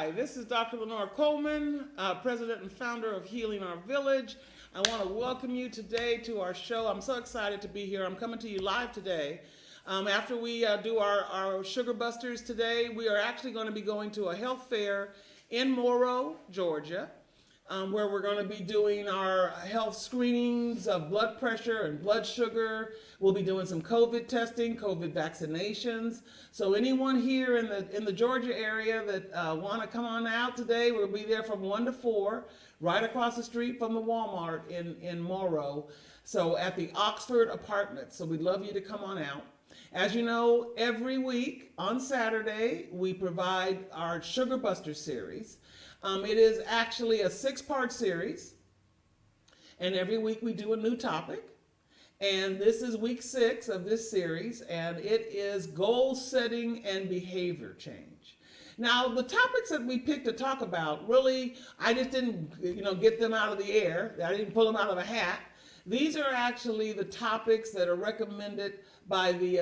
Hi, this is Dr. Lenore Coleman, President and founder of Healing Our Village. I want to welcome you today to our show. I'm so excited to be here. I'm coming to you live today. After we do our Sugar Busters today, we are actually going to be going to a health fair in Morrow, Georgia, where we're going to be doing our health screenings of blood pressure and blood sugar. We'll be doing some COVID testing, COVID vaccinations. So anyone here in the Georgia area that want to come on out today, we'll be there from 1 to 4, right across the street from the Walmart in Morrow. So at the Oxford Apartments. So we'd love you to come on out. As you know, every week on Saturday, we provide our Sugar Buster series. It is actually a 6-part series, and every week we do a new topic. And this is week 6 of this series, and it is goal setting and behavior change. Now, the topics that we picked to talk about, really, I just didn't, get them out of the air. I didn't pull them out of a hat. These are actually the topics that are recommended by the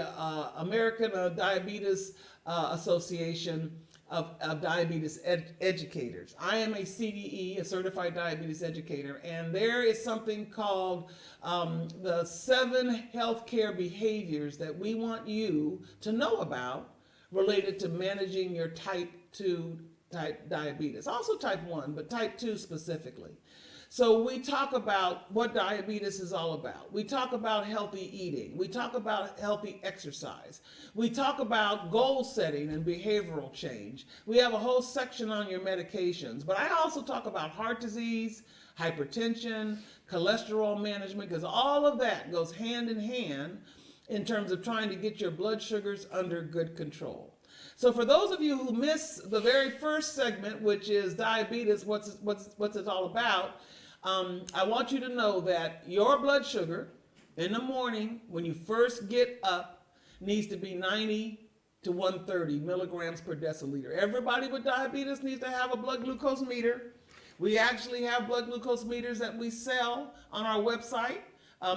American Diabetes Association of Diabetes Educators. I am a CDE, a Certified Diabetes Educator, and there is something called the 7 healthcare behaviors that we want you to know about related to managing your type 2 diabetes. Also type 1, but type 2 specifically. So we talk about what diabetes is all about. We talk about healthy eating. We talk about healthy exercise. We talk about goal setting and behavioral change. We have a whole section on your medications. But I also talk about heart disease, hypertension, cholesterol management, because all of that goes hand in hand in terms of trying to get your blood sugars under good control. So for those of you who missed the very first segment, which is diabetes, what's it all about, I want you to know that your blood sugar in the morning when you first get up needs to be 90 to 130 milligrams per deciliter. Everybody with diabetes needs to have a blood glucose meter. We actually have blood glucose meters that we sell on our website.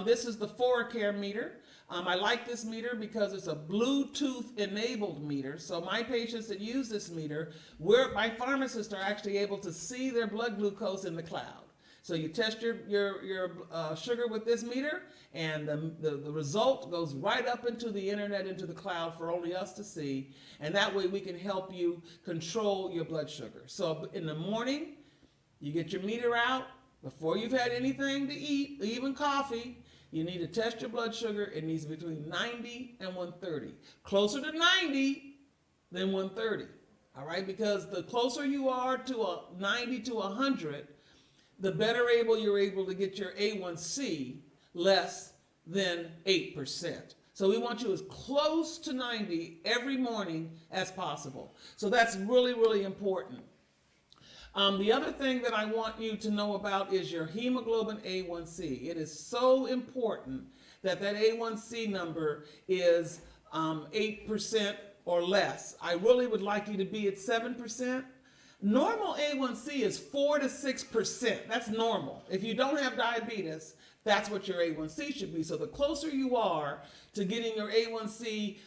This is the ForCare meter. I like this meter because it's a Bluetooth enabled meter. So my patients that use this meter, my pharmacists are actually able to see their blood glucose in the cloud. So you test your sugar with this meter, and the result goes right up into the internet, into the cloud for only us to see. And that way we can help you control your blood sugar. So in the morning, you get your meter out. Before you've had anything to eat, even coffee, you need to test your blood sugar. It needs to be between 90 and 130. Closer to 90 than 130. All right? Because the closer you are to 90 to 100, the better you're able to get your A1C less than 8%. So we want you as close to 90 every morning as possible. So that's really, really important. The other thing that I want you to know about is your hemoglobin A1C. It is so important that A1C number is 8% or less. I really would like you to be at 7%. Normal A1C is 4 to 6%. That's normal. If you don't have diabetes, that's what your A1C should be. So the closer you are to getting your A1C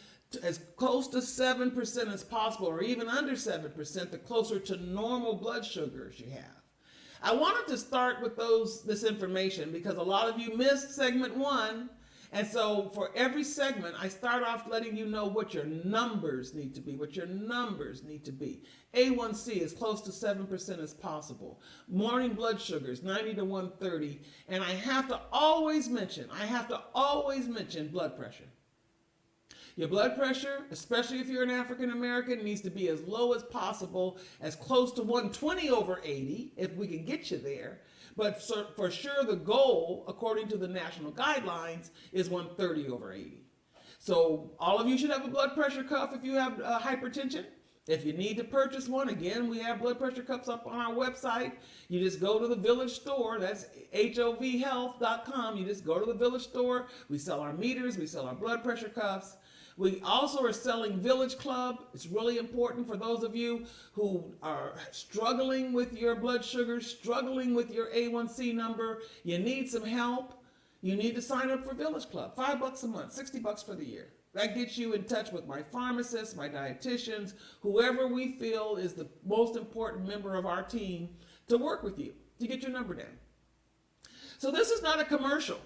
as close to 7% as possible, or even under 7%, the closer to normal blood sugars you have. I wanted to start with this information because a lot of you missed segment 1. And so for every segment, I start off letting you know what your numbers need to be, A1C as close to 7% as possible. Morning blood sugars, 90 to 130. And I have to always mention blood pressure. Your blood pressure, especially if you're an African American, needs to be as low as possible, as close to 120 over 80, if we can get you there. But for sure, the goal, according to the national guidelines, is 130 over 80. So all of you should have a blood pressure cuff if you have hypertension. If you need to purchase one, again, we have blood pressure cuffs up on our website. You just go to the Village store. That's HOVHealth.com. You just go to the Village store. We sell our meters. We sell our blood pressure cuffs. We also are selling Village Club. It's really important for those of you who are struggling with your blood sugar, struggling with your A1C number. You need some help. You need to sign up for Village Club. $5 a month, $60 for the year. That gets you in touch with my pharmacists, my dietitians, whoever we feel is the most important member of our team to work with you, to get your number down. So this is not a commercial.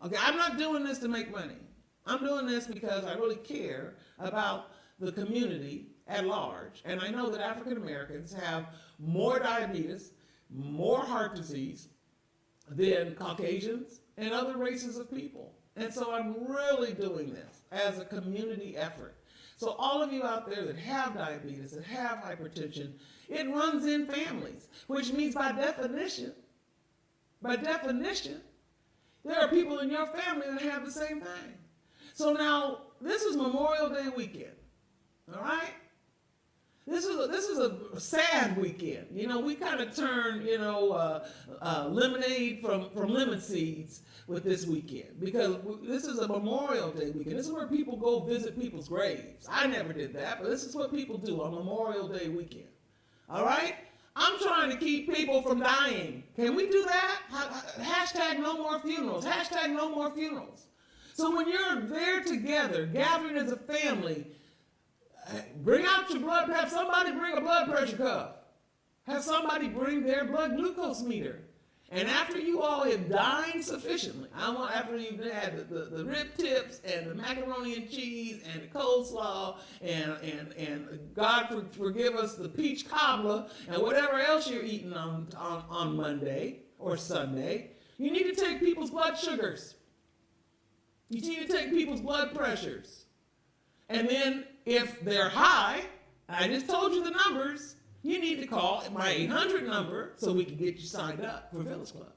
Okay, I'm not doing this to make money. I'm doing this because I really care about the community at large. And I know that African Americans have more diabetes, more heart disease than Caucasians and other races of people. And so I'm really doing this as a community effort. So all of you out there that have diabetes, that have hypertension, it runs in families, which means by definition, there are people in your family that have the same thing. So now, this is Memorial Day weekend, all right? This is a sad weekend. You know, we kind of turn, lemonade from lemon seeds with this weekend, because this is a Memorial Day weekend. This is where people go visit people's graves. I never did that, but this is what people do on Memorial Day weekend, all right? I'm trying to keep people from dying. Can we do that? Hashtag no more funerals. Hashtag no more funerals. So when you're there together, gathering as a family, bring out your blood. Have somebody bring a blood pressure cuff. Have somebody bring their blood glucose meter. And after you all have dined sufficiently, after you've had the rib tips and the macaroni and cheese and the coleslaw and God forgive us, the peach cobbler and whatever else you're eating on Monday or Sunday, you need to take people's blood sugars. You need to take people's blood pressures. And then if they're high, I just told you the numbers, you need to call my 800 number so we can get you signed up for Village Club.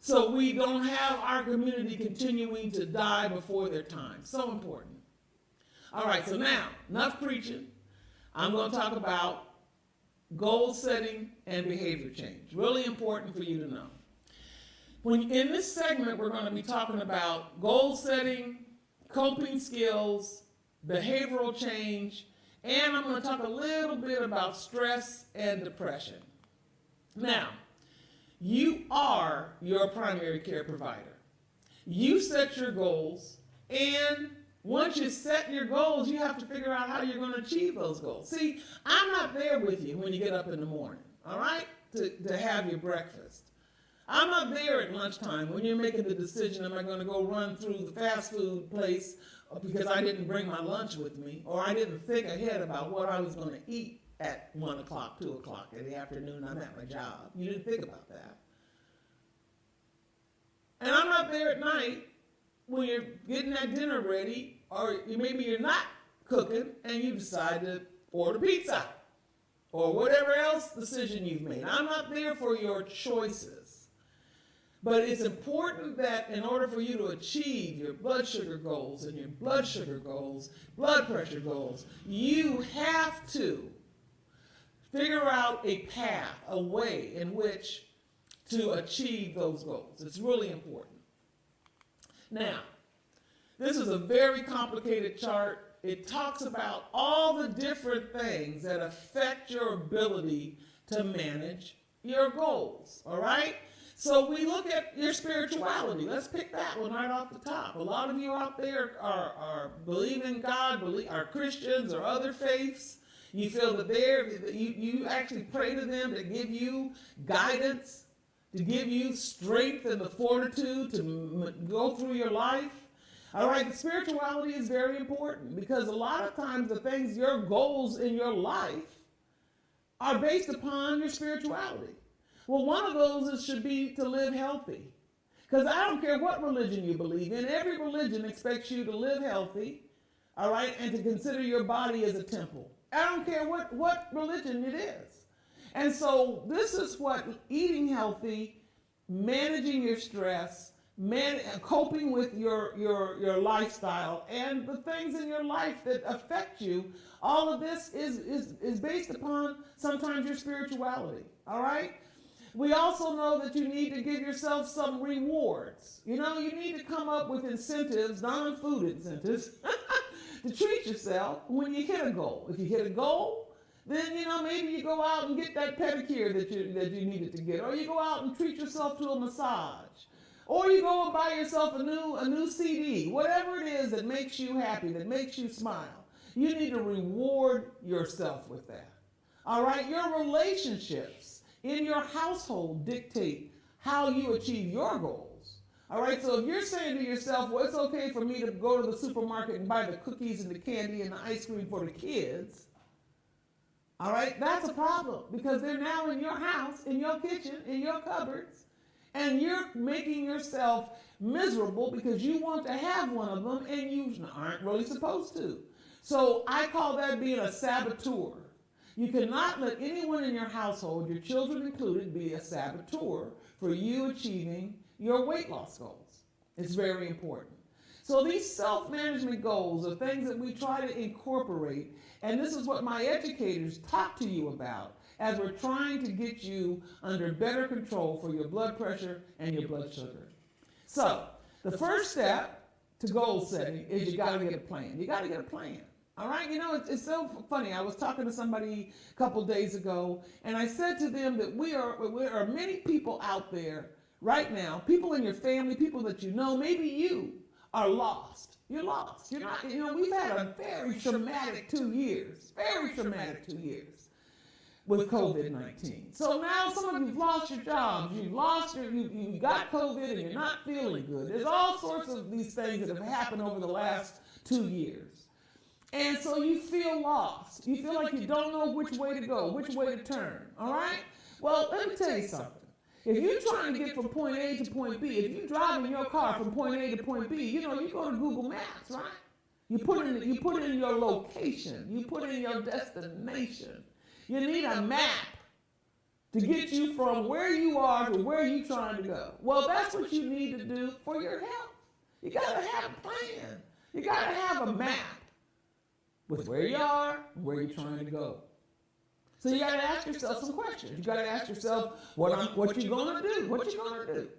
So we don't have our community continuing to die before their time. So important. All right, so now, enough preaching. I'm going to talk about goal setting and behavior change. Really important for you to know. In this segment, we're going to be talking about goal setting, coping skills, behavioral change, and I'm going to talk a little bit about stress and depression. Now, you are your primary care provider. You set your goals, and once you set your goals, you have to figure out how you're going to achieve those goals. See, I'm not there with you when you get up in the morning, all right, to have your breakfast. I'm not there at lunchtime when you're making the decision, am I going to go run through the fast food place because I didn't bring my lunch with me, or I didn't think ahead about what I was going to eat at 1 o'clock, 2 o'clock in the afternoon. I'm at my job. You didn't think about that. And I'm not there at night when you're getting that dinner ready, or maybe you're not cooking and you decide to order pizza or whatever else decision you've made. I'm not there for your choices. But it's important that in order for you to achieve your blood sugar goals and your blood sugar goals, blood pressure goals, you have to figure out a path, a way in which to achieve those goals. It's really important. Now, this is a very complicated chart. It talks about all the different things that affect your ability to manage your goals, all right? So we look at your spirituality. Let's pick that one right off the top. A lot of you out there are believing God, are Christians or other faiths. You feel that you actually pray to them to give you guidance, to give you strength and the fortitude to go through your life. All right, the spirituality is very important because a lot of times the things, your goals in your life are based upon your spirituality. Well, one of those should be to live healthy. Because I don't care what religion you believe in. Every religion expects you to live healthy, all right, and to consider your body as a temple. I don't care what religion it is. And so this is what eating healthy, managing your stress, coping with your lifestyle, and the things in your life that affect you, all of this is based upon sometimes your spirituality, all right? We also know that you need to give yourself some rewards. You know, you need to come up with incentives, non-food incentives, to treat yourself when you hit a goal. If you hit a goal, then, maybe you go out and get that pedicure that you needed to get, or you go out and treat yourself to a massage, Or you go and buy yourself a new CD, whatever it is that makes you happy, that makes you smile. You need to reward yourself with that. All right? Your relationships in your household dictate how you achieve your goals. All right? So if you're saying to yourself, well, it's okay for me to go to the supermarket and buy the cookies and the candy and the ice cream for the kids, all right? That's a problem because they're now in your house, in your kitchen, in your cupboards, and you're making yourself miserable because you want to have one of them and you aren't really supposed to. So I call that being a saboteur. You cannot let anyone in your household, your children included, be a saboteur for you achieving your weight loss goals. It's very important. So these self-management goals are things that we try to incorporate, and this is what my educators talk to you about as we're trying to get you under better control for your blood pressure and your blood sugar. So the first step to goal setting is you got to get a plan. You got to get a plan. All right, you know, it's so funny. I was talking to somebody a couple days ago, and I said to them that there are many people out there right now, people in your family, people that you know, maybe you are lost. You're lost. You're not, you know, we've had a very traumatic 2 years, with COVID-19. So now some of you've lost your jobs, you got COVID and you're not feeling good. There's all sorts of these things that have happened over the last 2 years. And so you feel lost. You feel like you don't know which way to go, which way to turn, all right? Well, let me tell you something. If you're trying to get from point A to point B, if you're driving your car from point A to point B, you know, you go to Google Maps, right? You put in your location. You put in your destination. You need a map to get you from where you are to where you're trying to go. Well, that's what you need to do for your health. You got to have a plan. You got to have a map with where you are and where you're trying to go. So you got to ask yourself some questions. You got to ask yourself what you're going to do. What you're going to do.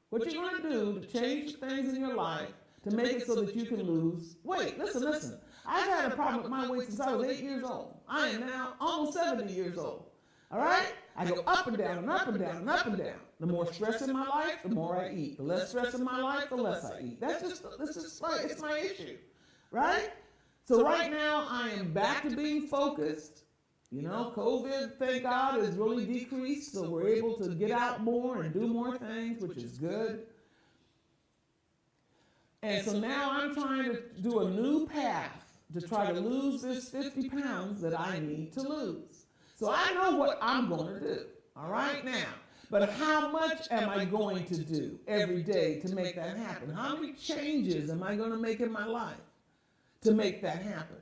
What you're going to do to change things in your life to make it so that you can lose weight. Listen. I've had a problem with my weight since I was 8 years old. I am now almost 70 years old. All right? I go up and down and up and down and up and down. The more stress in my life, the more I eat. The less stress in my life, the less I eat. It's my issue. Right? So right now, I am back to being focused. You know, COVID, thank God, has really decreased, so we're able to get out more and do more things, which is good. And so now I'm trying to do a new path to try to lose this 50 pounds that I need to lose. So I know what I'm going to do, all right, now. But how much am I going to do every day to make that happen? How many changes am I going to make in my life to make that happen?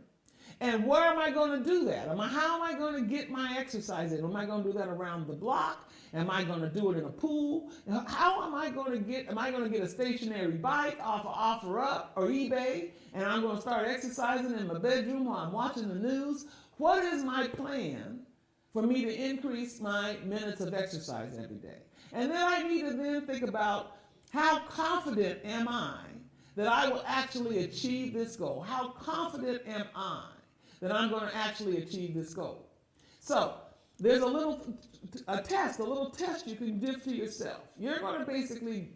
And where am I going to do that? How am I going to get my exercise in? Am I going to do that around the block? Am I going to do it in a pool? How am I going to get a stationary bike off of OfferUp or eBay, and I'm going to start exercising in my bedroom while I'm watching the news? What is my plan for me to increase my minutes of exercise every day? And then I need to then think about how confident am I that I will actually achieve this goal? How confident am I that I'm going to actually achieve this goal? So there's a little test you can give to yourself. You're going to basically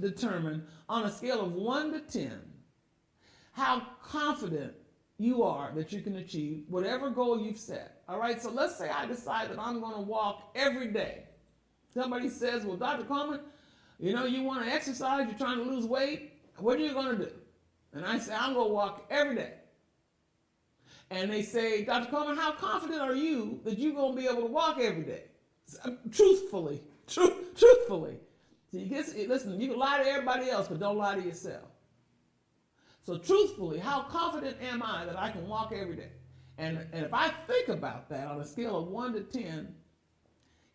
determine on a scale of 1 to 10 how confident you are that you can achieve whatever goal you've set. All right, so let's say I decide that I'm going to walk every day. Somebody says, well, Dr. Coleman, you know, you want to exercise, you're trying to lose weight, what are you going to do? And I say, I'm going to walk every day. And they say, Dr. Coleman, how confident are you that you're going to be able to walk every day? Truthfully. So listen, you can lie to everybody else, but don't lie to yourself. So truthfully, how confident am I that I can walk every day? And if I think about that on a scale of 1 to 10,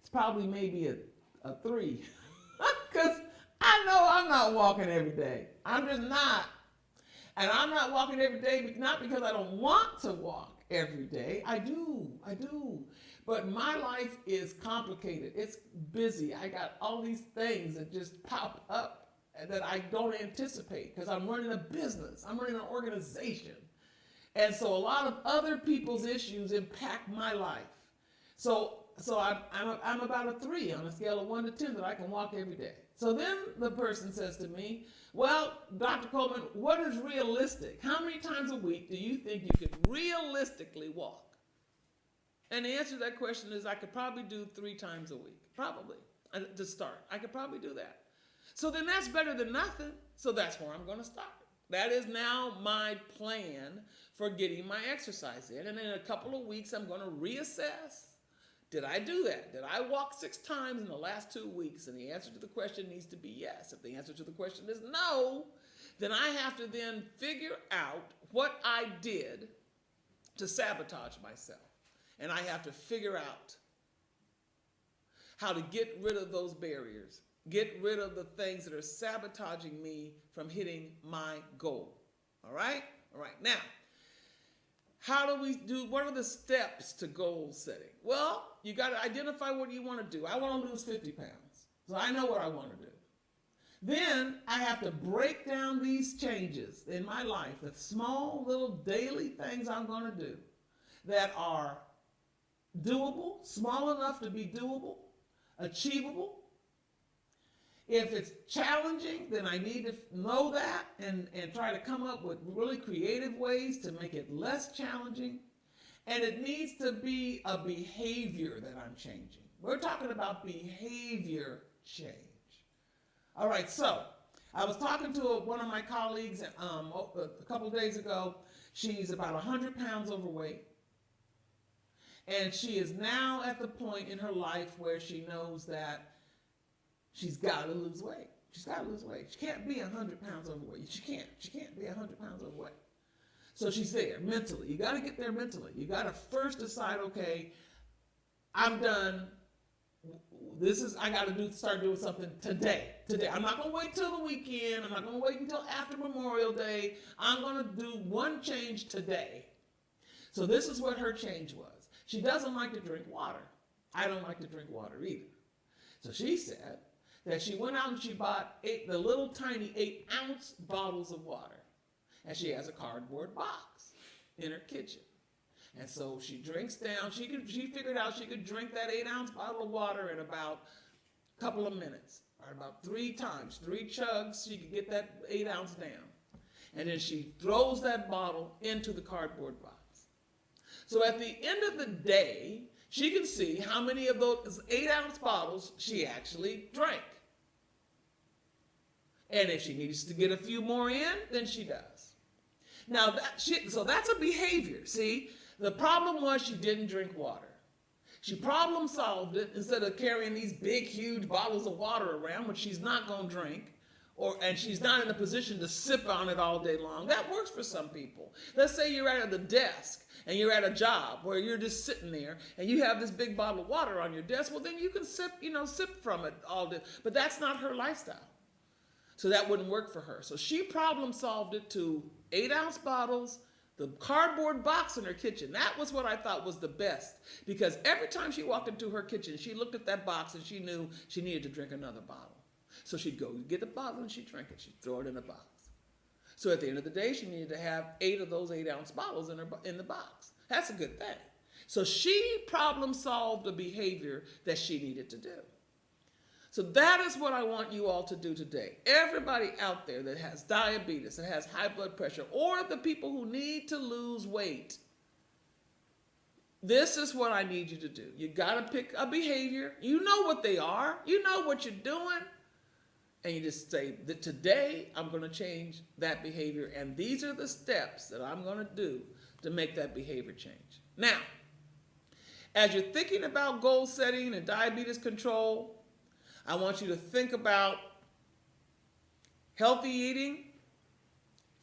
it's probably maybe a 3. Because I know I'm not walking every day. I'm just not. And I'm not walking every day, not because I don't want to walk every day. I do. But my life is complicated. It's busy. I got all these things that just pop up that I don't anticipate because I'm running a business. I'm running an organization. And so a lot of other people's issues impact my life. So I'm about a 3 on a scale of 1 to 10 that I can walk every day. So then the person says to me, well, Dr. Coleman, what is realistic? How many times a week do you think you could realistically walk? And the answer to that question is I could probably do 3 times a week, probably, to start. I could probably do that. So then that's better than nothing. So that's where I'm going to start. That is now my plan for getting my exercise in. And in a couple of weeks, I'm going to reassess. Did I do that? Did I walk 6 times in the last 2 weeks? And the answer to the question needs to be yes. If the answer to the question is no, then I have to then figure out what I did to sabotage myself. And I have to figure out how to get rid of those barriers, get rid of the things that are sabotaging me from hitting my goal. All right? All right. Now, what are the steps to goal setting? Well, you got to identify what you want to do. I want to lose 50 pounds. So I know what I want to do. Then I have to break down these changes in my life, the small little daily things I'm going to do that are doable, small enough to be doable, achievable. If it's challenging, then I need to know that and try to come up with really creative ways to make it less challenging. And it needs to be a behavior that I'm changing. We're talking about behavior change. All right, so I was talking to one of my colleagues a couple of days ago. She's about 100 pounds overweight. And she is now at the point in her life where she knows that she's got to lose weight. She's got to lose weight. She can't be 100 pounds overweight. She can't be 100 pounds overweight. So she's there mentally. You got to get there mentally. You got to first decide, okay, I'm done. I got to start doing something today. I'm not going to wait till the weekend. I'm not going to wait until after Memorial Day. I'm going to do one change today. So this is what her change was. She doesn't like to drink water. I don't like to drink water either. So she said that she went out and she bought the little tiny 8-ounce bottles of water. And she has a cardboard box in her kitchen. And so she drinks down. She figured out she could drink that 8-ounce bottle of water in about a couple of minutes. Or about 3 times, 3 chugs, she could get that 8-ounce down. And then she throws that bottle into the cardboard box. So at the end of the day, she can see how many of those 8-ounce bottles she actually drank. And if she needs to get a few more in, then she does. Now, so that's a behavior. See, the problem was she didn't drink water. She problem solved it instead of carrying these big, huge bottles of water around, which she's not going to drink. And she's not in a position to sip on it all day long. That works for some people. Let's say you're at the desk and you're at a job where you're just sitting there and you have this big bottle of water on your desk. Well, then you can sip from it all day. But that's not her lifestyle. So that wouldn't work for her. So she problem solved it to 8-ounce bottles, the cardboard box in her kitchen. That was what I thought was the best. Because every time she walked into her kitchen, she looked at that box and she knew she needed to drink another bottle. So she'd go get the bottle and she'd drink it. She'd throw it in a box. So at the end of the day, she needed to have 8 of those 8-ounce bottles in the box. That's a good thing. So she problem solved the behavior that she needed to do. So that is what I want you all to do today. Everybody out there that has diabetes, that has high blood pressure, or the people who need to lose weight, this is what I need you to do. You got to pick a behavior. You know what they are. You know what you're doing. And you just say that today I'm going to change that behavior. And these are the steps that I'm going to do to make that behavior change. Now, as you're thinking about goal setting and diabetes control, I want you to think about healthy eating,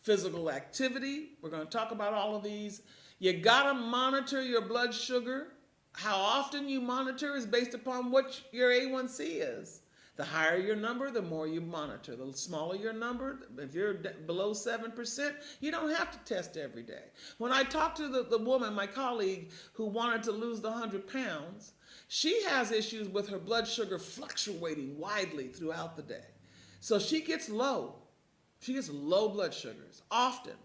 physical activity. We're going to talk about all of these. You got to monitor your blood sugar. How often you monitor is based upon what your A1C is. The higher your number, the more you monitor. The smaller your number, if you're below 7%, you don't have to test every day. When I talked to the woman, my colleague, who wanted to lose the 100 pounds, she has issues with her blood sugar fluctuating widely throughout the day. So she gets low. She gets low blood sugars often.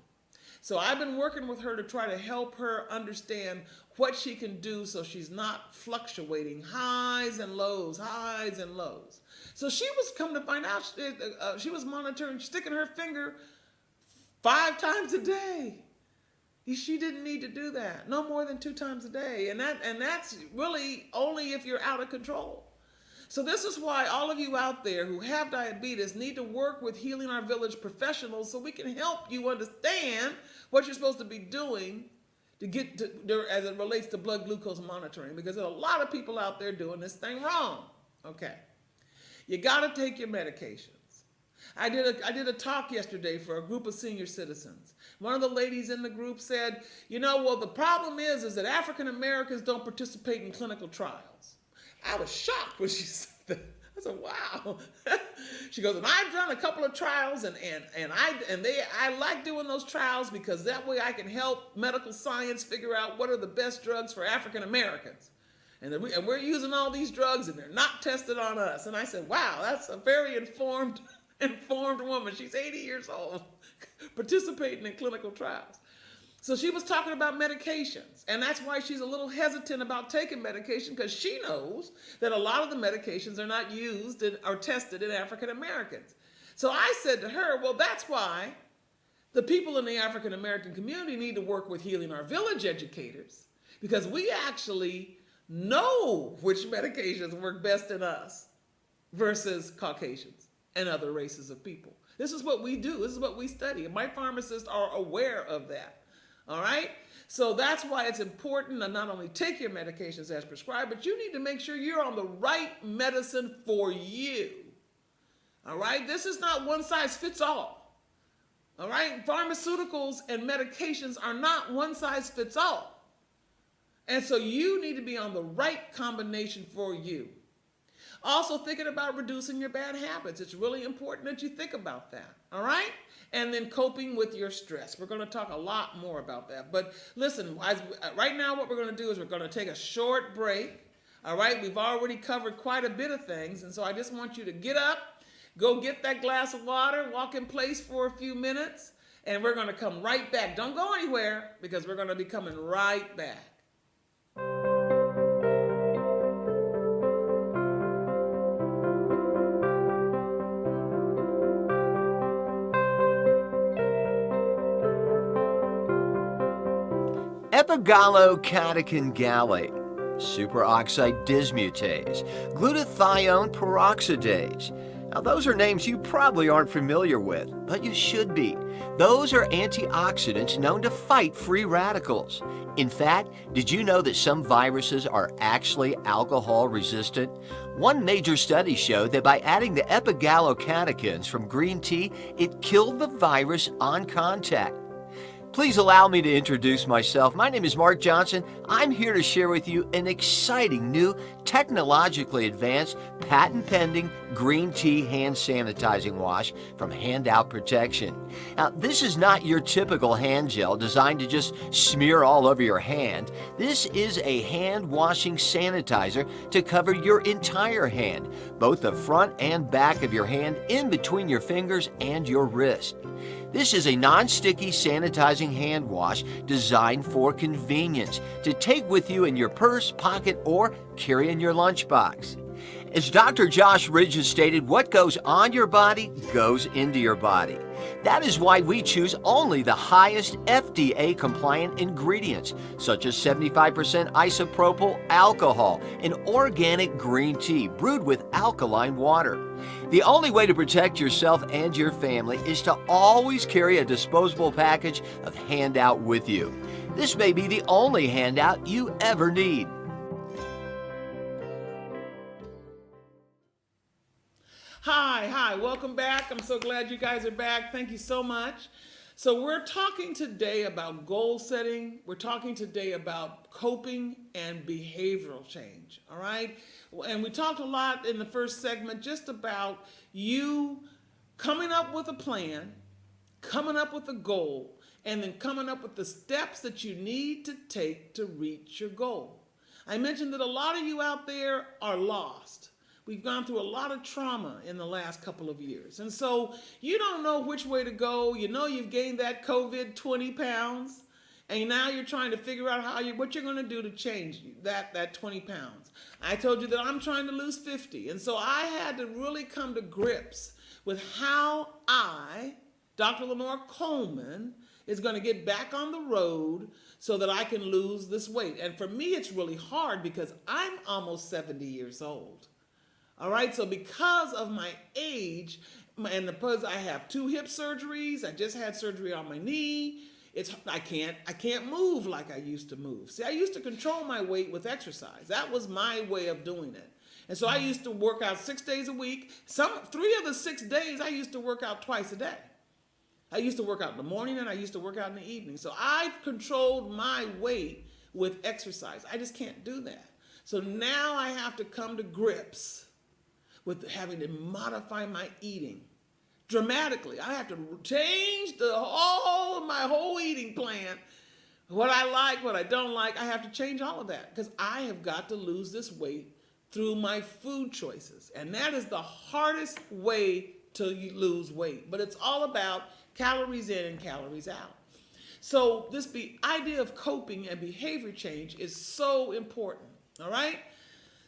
So I've been working with her to try to help her understand what she can do so she's not fluctuating highs and lows, highs and lows. So she was come to find out she was monitoring, sticking her finger 5 times a day. She didn't need to do that, no more than 2 times a day, and that's really only if you're out of control. So this is why all of you out there who have diabetes need to work with Healing Our Village professionals so we can help you understand what you're supposed to be doing to get to, as it relates to blood glucose monitoring, because there's a lot of people out there doing this thing wrong. Okay, you got to take your medications. I did a talk yesterday for a group of senior citizens. One of the ladies in the group said, well, the problem is that African Americans don't participate in clinical trials. I was shocked when she said that. I said, wow. She goes, and I've done a couple of trials, and I like doing those trials because that way I can help medical science figure out what are the best drugs for African Americans. And we're using all these drugs and they're not tested on us. And I said, wow, that's a very informed woman. She's 80 years old, participating in clinical trials. So she was talking about medications, and that's why she's a little hesitant about taking medication, because she knows that a lot of the medications are not used or tested in African Americans. So I said to her, well, that's why the people in the African American community need to work with Healing Our Village educators, because we actually know which medications work best in us versus Caucasians and other races of people. This is what we do. This is what we study. And my pharmacists are aware of that. All right? So that's why it's important to not only take your medications as prescribed, but you need to make sure you're on the right medicine for you. All right? This is not one size fits all. All right? Pharmaceuticals and medications are not one size fits all. And so you need to be on the right combination for you. Also, thinking about reducing your bad habits. It's really important that you think about that, all right? And then coping with your stress. We're going to talk a lot more about that. But listen, right now what we're going to do is we're going to take a short break, all right? We've already covered quite a bit of things, and so I just want you to get up, go get that glass of water, walk in place for a few minutes, and we're going to come right back. Don't go anywhere, because we're going to be coming right back. Epigallocatechin gallate, superoxide dismutase, glutathione peroxidase. Now, those are names you probably aren't familiar with, but you should be. Those are antioxidants known to fight free radicals. In fact, did you know that some viruses are actually alcohol resistant? One major study showed that by adding the epigallocatechins from green tea, it killed the virus on contact. Please allow me to introduce myself. My name is Mark Johnson. I'm here to share with you an exciting new, technologically advanced, patent-pending green tea hand sanitizing wash from Handout Protection. Now, this is not your typical hand gel designed to just smear all over your hand. This is a hand washing sanitizer to cover your entire hand, both the front and back of your hand, in between your fingers and your wrist. This is a non-sticky sanitizing hand wash designed for convenience to take with you in your purse, pocket, or carry in your lunchbox. As Dr. Josh Ridge has stated, what goes on your body goes into your body. That is why we choose only the highest FDA-compliant ingredients, such as 75% isopropyl alcohol and organic green tea brewed with alkaline water. The only way to protect yourself and your family is to always carry a disposable package of Handout with you. This may be the only handout you ever need. Hi, welcome back. I'm so glad you guys are back. Thank you so much. So we're talking today about goal setting. We're talking today about coping and behavioral change, all right? And we talked a lot in the first segment just about you coming up with a plan, coming up with a goal, and then coming up with the steps that you need to take to reach your goal. I mentioned that a lot of you out there are lost. We've gone through a lot of trauma in the last couple of years. And so you don't know which way to go. You know you've gained that COVID 20 pounds. And now you're trying to figure out what you're going to do to change that 20 pounds. I told you that I'm trying to lose 50. And so I had to really come to grips with how Dr. Lenore Coleman, is going to get back on the road so that I can lose this weight. And for me, it's really hard because I'm almost 70 years old. All right, so because of my age, and because I have 2 hip surgeries, I just had surgery on my knee. I can't move like I used to move. See, I used to control my weight with exercise. That was my way of doing it. And so I used to work out 6 days a week. 3 of the 6 days, I used to work out twice a day. I used to work out in the morning and I used to work out in the evening. So I controlled my weight with exercise. I just can't do that. So now I have to come to grips with having to modify my eating dramatically. I have to change my whole eating plan. What I like, what I don't like, I have to change all of that because I have got to lose this weight through my food choices. And that is the hardest way to lose weight. But it's all about calories in and calories out. So this idea of coping and behavior change is so important, all right?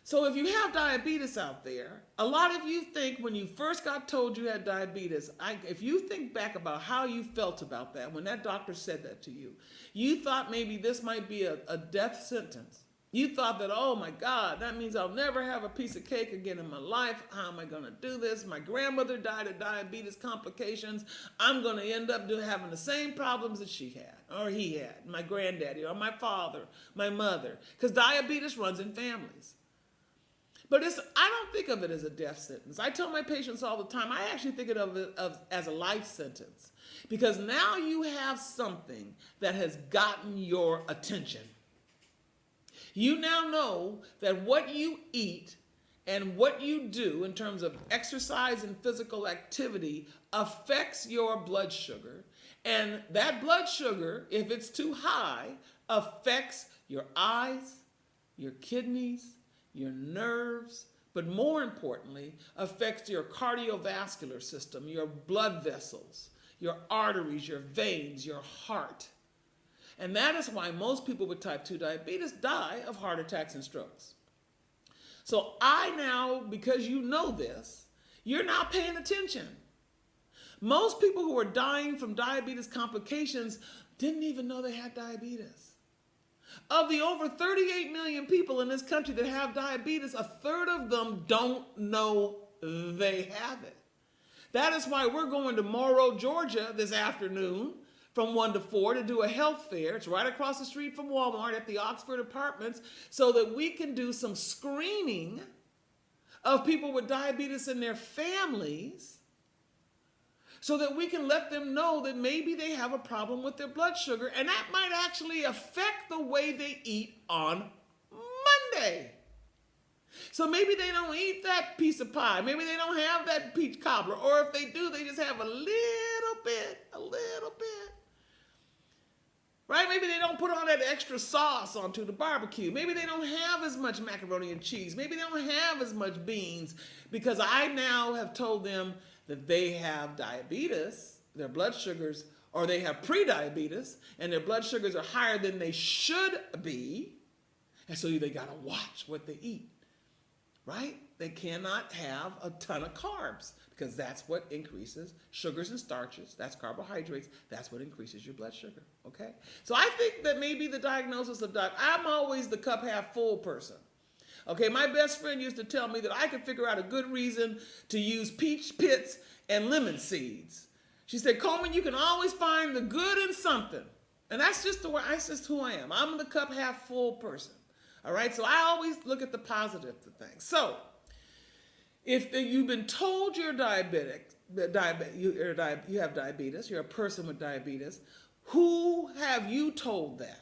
So if you have diabetes out there, a lot of you think when you first got told you had diabetes, if you think back about how you felt about that, when that doctor said that to you, you thought maybe this might be a death sentence. You thought that, oh my God, that means I'll never have a piece of cake again in my life. How am I going to do this? My grandmother died of diabetes complications. I'm going to end up having the same problems that she had, or he had, my granddaddy, or my father, my mother, because diabetes runs in families. But I don't think of it as a death sentence. I tell my patients all the time, I actually think of it as a life sentence, because now you have something that has gotten your attention. You now know that what you eat and what you do in terms of exercise and physical activity affects your blood sugar. And that blood sugar, if it's too high, affects your eyes, your kidneys, your nerves, but more importantly, affects your cardiovascular system, your blood vessels, your arteries, your veins, your heart. And that is why most people with type 2 diabetes die of heart attacks and strokes. So because you know this, you're now paying attention. Most people who are dying from diabetes complications didn't even know they had diabetes. Of the over 38 million people in this country that have diabetes, a third of them don't know they have it. That is why we're going to Morrow, Georgia this afternoon from 1 to 4 to do a health fair. It's right across the street from Walmart at the Oxford Apartments, so that we can do some screening of people with diabetes in their families, so that we can let them know that maybe they have a problem with their blood sugar, and that might actually affect the way they eat on Monday. So maybe they don't eat that piece of pie. Maybe they don't have that peach cobbler. Or if they do, they just have a little bit. Right? Maybe they don't put all that extra sauce onto the barbecue. Maybe they don't have as much macaroni and cheese. Maybe they don't have as much beans, because I now have told them that they have diabetes, their blood sugars, or they have pre-diabetes, and their blood sugars are higher than they should be. And so they got to watch what they eat, right? They cannot have a ton of carbs, because that's what increases sugars and starches. That's carbohydrates. That's what increases your blood sugar, okay? So I think that maybe the diagnosis of diabetes, I'm always the cup half full person. Okay, my best friend used to tell me that I could figure out a good reason to use peach pits and lemon seeds. She said, Coleman, you can always find the good in something. And that's just who I am. I'm the cup half full person. All right, so I always look at the positive to things. So if you've been told you're diabetic, you have diabetes, you're a person with diabetes, who have you told that?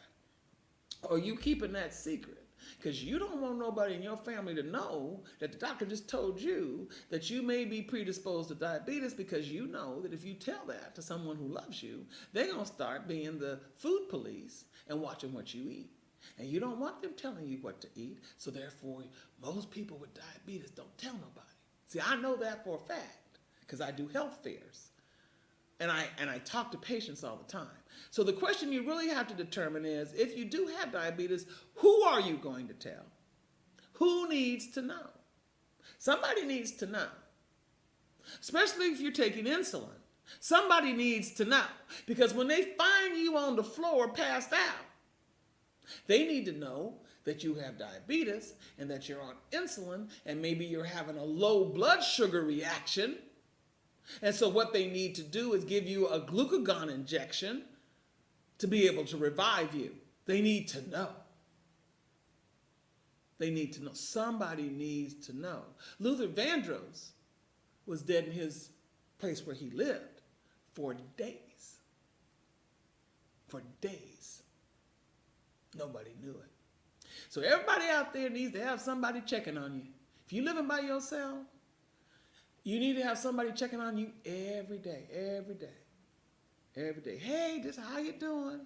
Or are you keeping that secret? Because you don't want nobody in your family to know that the doctor just told you that you may be predisposed to diabetes, because you know that if you tell that to someone who loves you, they're going to start being the food police and watching what you eat. And you don't want them telling you what to eat. So therefore, most people with diabetes don't tell nobody. See, I know that for a fact because I do health fairs. And I talk to patients all the time. So the question you really have to determine is, if you do have diabetes, who are you going to tell? Who needs to know? Somebody needs to know. Especially if you're taking insulin. Somebody needs to know. Because when they find you on the floor passed out, they need to know that you have diabetes and that you're on insulin and maybe you're having a low blood sugar reaction. And so what they need to do is give you a glucagon injection to be able to revive you. They need to know. They need to know. Somebody needs to know. Luther Vandross was dead in his place where he lived for days. For days. Nobody knew it. So everybody out there needs to have somebody checking on you. If you're living by yourself, you need to have somebody checking on you every day, every day, every day. Hey, this how you doing?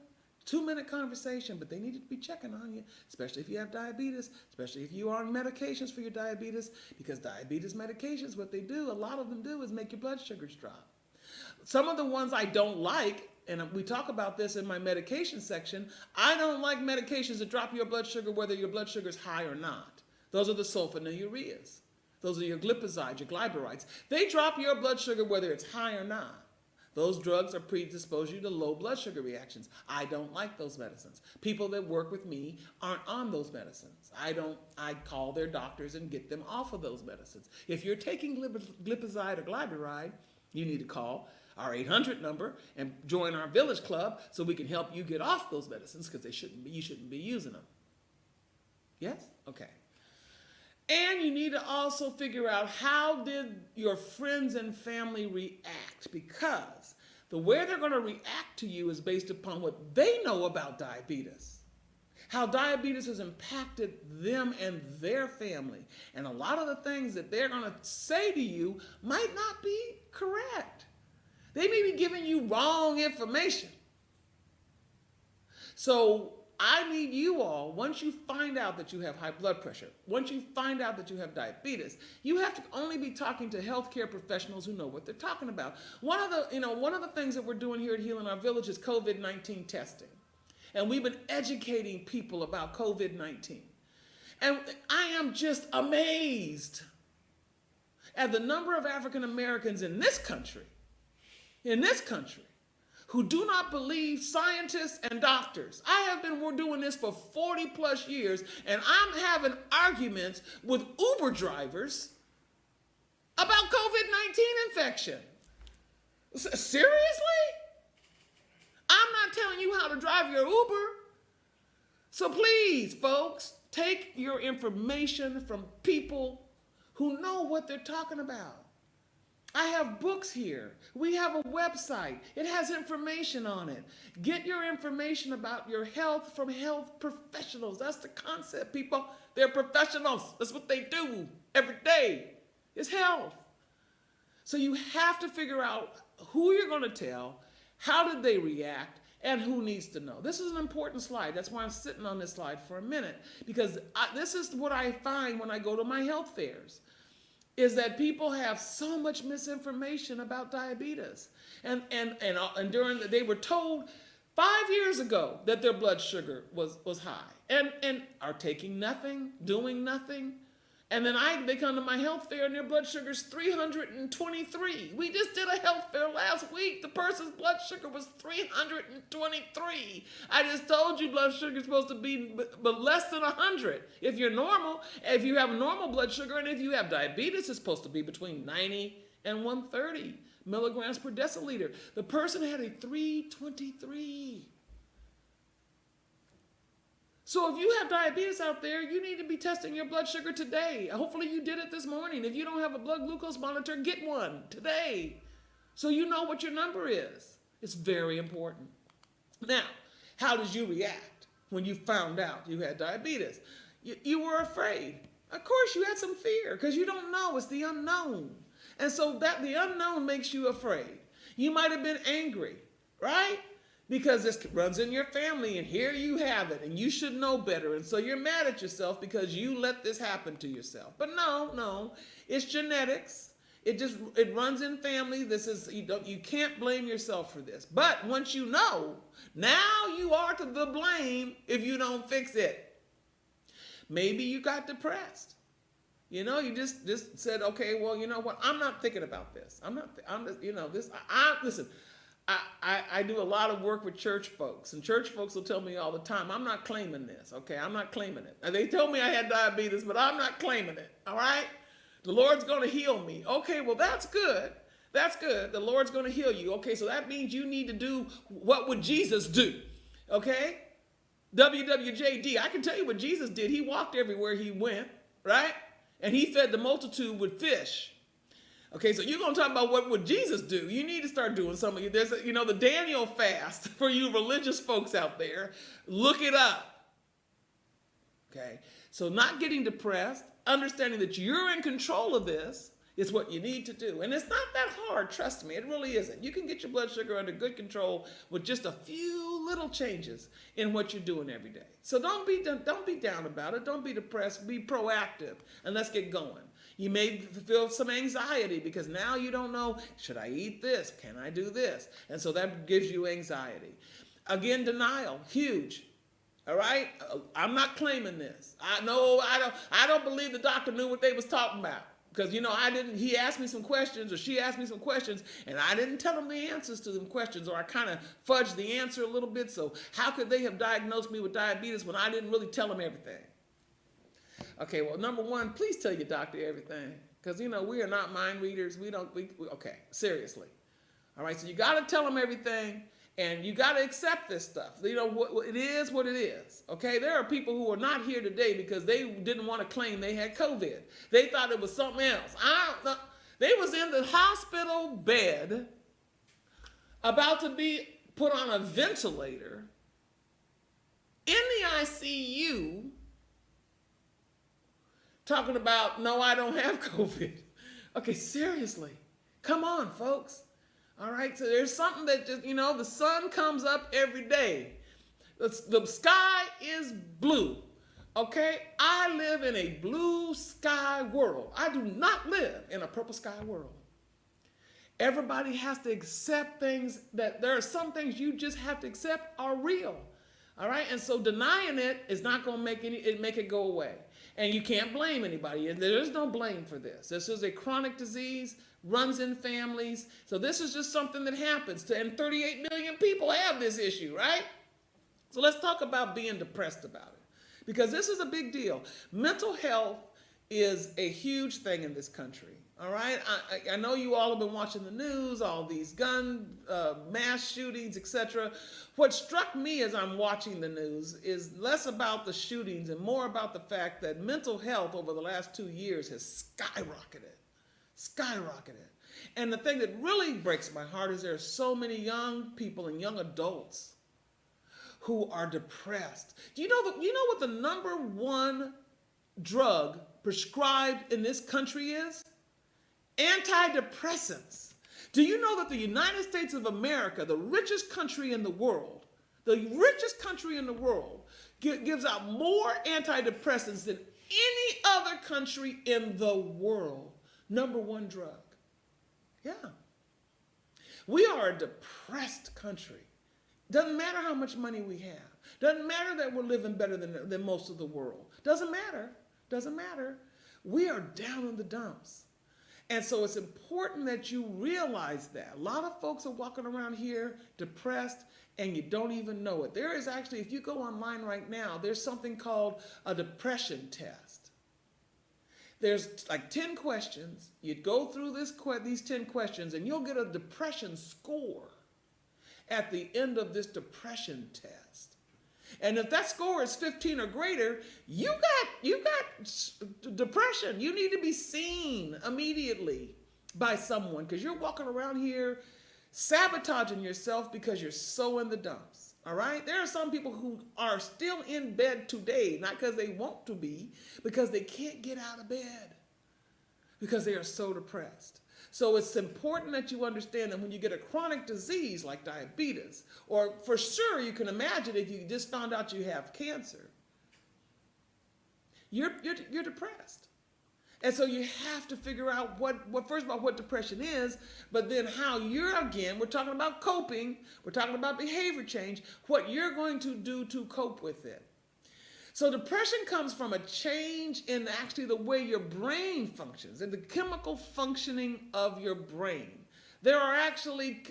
2-minute conversation, but they need to be checking on you, especially if you have diabetes, especially if you are on medications for your diabetes, because diabetes medications, what they do, a lot of them do is make your blood sugars drop. Some of the ones I don't like, and we talk about this in my medication section, I don't like medications that drop your blood sugar whether your blood sugar is high or not. Those are the sulfonylureas. Those are your glipizide, your glycerides. They drop your blood sugar whether it's high or not. Those drugs are predispose you to low blood sugar reactions. I don't like those medicines. People that work with me aren't on those medicines. I call their doctors and get them off of those medicines. If you're taking glipizide or glyceride, you need to call our 800 number and join our village club so we can help you get off those medicines because you shouldn't be using them. Yes? Okay. And you need to also figure out, how did your friends and family react? Because the way they're going to react to you is based upon what they know about diabetes. How diabetes has impacted them and their family. And a lot of the things that they're going to say to you might not be correct. They may be giving you wrong information. So I need you all, once you find out that you have high blood pressure, once you find out that you have diabetes, you have to only be talking to healthcare professionals who know what they're talking about. One of the things that we're doing here at Healing Our Village is COVID-19 testing. And we've been educating people about COVID-19. And I am just amazed at the number of African Americans in this country, who do not believe scientists and doctors. I have been doing this for 40 plus years, and I'm having arguments with Uber drivers about COVID-19 infection. Seriously? I'm not telling you how to drive your Uber. So please, folks, take your information from people who know what they're talking about. I have books here. We have a website. It has information on it. Get your information about your health from health professionals. That's the concept, people. They're professionals. That's what they do every day. It's health. So you have to figure out who you're going to tell, how did they react, and who needs to know. This is an important slide. That's why I'm sitting on this slide for a minute, because this is what I find when I go to my health fairs. Is that people have so much misinformation about diabetes. And they were told 5 years ago that their blood sugar was high and are taking nothing, doing nothing. And then they come to my health fair and their blood sugar's 323. We just did a health fair last week. The person's blood sugar was 323. I just told you blood sugar is supposed to be but less than 100. If you're normal, if you have normal blood sugar, and if you have diabetes, it's supposed to be between 90 and 130 milligrams per deciliter. The person had a 323. So if you have diabetes out there, you need to be testing your blood sugar today. Hopefully you did it this morning. If you don't have a blood glucose monitor, get one today so you know what your number is. It's very important. Now, how did you react when you found out you had diabetes? You were afraid. Of course you had some fear because you don't know. It's the unknown. And so the unknown makes you afraid. You might have been angry, right? because this runs in your family, and here you have it, and you should know better, and so you're mad at yourself because you let this happen to yourself. But no, it's genetics. It runs in family. This is you can't blame yourself for this. But once you know, now you are to the blame if you don't fix it. Maybe you got depressed. You just said, okay, well, you know what? I'm not thinking about this. Listen, I do a lot of work with church folks, and church folks will tell me all the time, I'm not claiming this, okay? I'm not claiming it. And they told me I had diabetes, but I'm not claiming it, all right? The Lord's going to heal me. Okay, well, that's good. That's good. The Lord's going to heal you. Okay, so that means you need to do what would Jesus do, okay? WWJD, I can tell you what Jesus did. He walked everywhere he went, right? And he fed the multitude with fish. Okay, so you're going to talk about what would Jesus do. You need to start doing some of you. There's the Daniel fast for you religious folks out there. Look it up. Okay, so not getting depressed, understanding that you're in control of this is what you need to do. And it's not that hard, trust me, it really isn't. You can get your blood sugar under good control with just a few little changes in what you're doing every day. So don't be down about it. Don't be depressed. Be proactive, and let's get going. You may feel some anxiety because now you don't know, should I eat this? Can I do this? And so that gives you anxiety. Again, denial, huge. All right? I'm not claiming this. I don't believe the doctor knew what they was talking about. Because, he asked me some questions, or she asked me some questions, and I didn't tell them the answers to them questions, or I kind of fudged the answer a little bit. So how could they have diagnosed me with diabetes when I didn't really tell them everything? Okay, well, number one, please tell your doctor everything. Because, we are not mind readers. Okay, seriously. All right, so you got to tell them everything. And you got to accept this stuff. It is what it is. Okay, there are people who are not here today because they didn't want to claim they had COVID. They thought it was something else. They was in the hospital bed about to be put on a ventilator in the ICU talking about, no, I don't have COVID. Okay, seriously. Come on, folks. All right, so there's something that just, the sun comes up every day. The sky is blue, okay? I live in a blue sky world. I do not live in a purple sky world. Everybody has to accept things that there are some things you just have to accept are real, all right? And so denying it is not going to make it go away. And you can't blame anybody. There's no blame for this. This is a chronic disease, runs in families. So this is just something that happens and 38 million people have this issue, right? So let's talk about being depressed about it, because this is a big deal. Mental health is a huge thing in this country, all right? I know you all have been watching the news, all these gun, mass shootings, etc. What struck me as I'm watching the news is less about the shootings and more about the fact that mental health over the last 2 years has skyrocketed. And the thing that really breaks my heart is there are so many young people and young adults who are depressed. Do you know what the number one drug prescribed in this country is? Antidepressants. Do you know that the United States of America, the richest country in the world, gives out more antidepressants than any other country in the world? Number one drug. Yeah. We are a depressed country. Doesn't matter how much money we have. Doesn't matter that we're living better than most of the world. Doesn't matter. We are down in the dumps. And so it's important that you realize that. A lot of folks are walking around here depressed and you don't even know it. There is actually, if you go online right now, there's something called a depression test. There's like 10 questions. You'd go through these 10 questions and you'll get a depression score at the end of this depression test. And if that score is 15 or greater, you got depression. You need to be seen immediately by someone because you're walking around here sabotaging yourself because you're so in the dumps. All right? There are some people who are still in bed today, not because they want to be, because they can't get out of bed because they are so depressed. So it's important that you understand that when you get a chronic disease like diabetes, or for sure you can imagine if you just found out you have cancer, you're depressed. And so you have to figure out first of all, what depression is, but then how we're talking about coping, we're talking about behavior change, what you're going to do to cope with it. So depression comes from a change in actually the way your brain functions and the chemical functioning of your brain. There are actually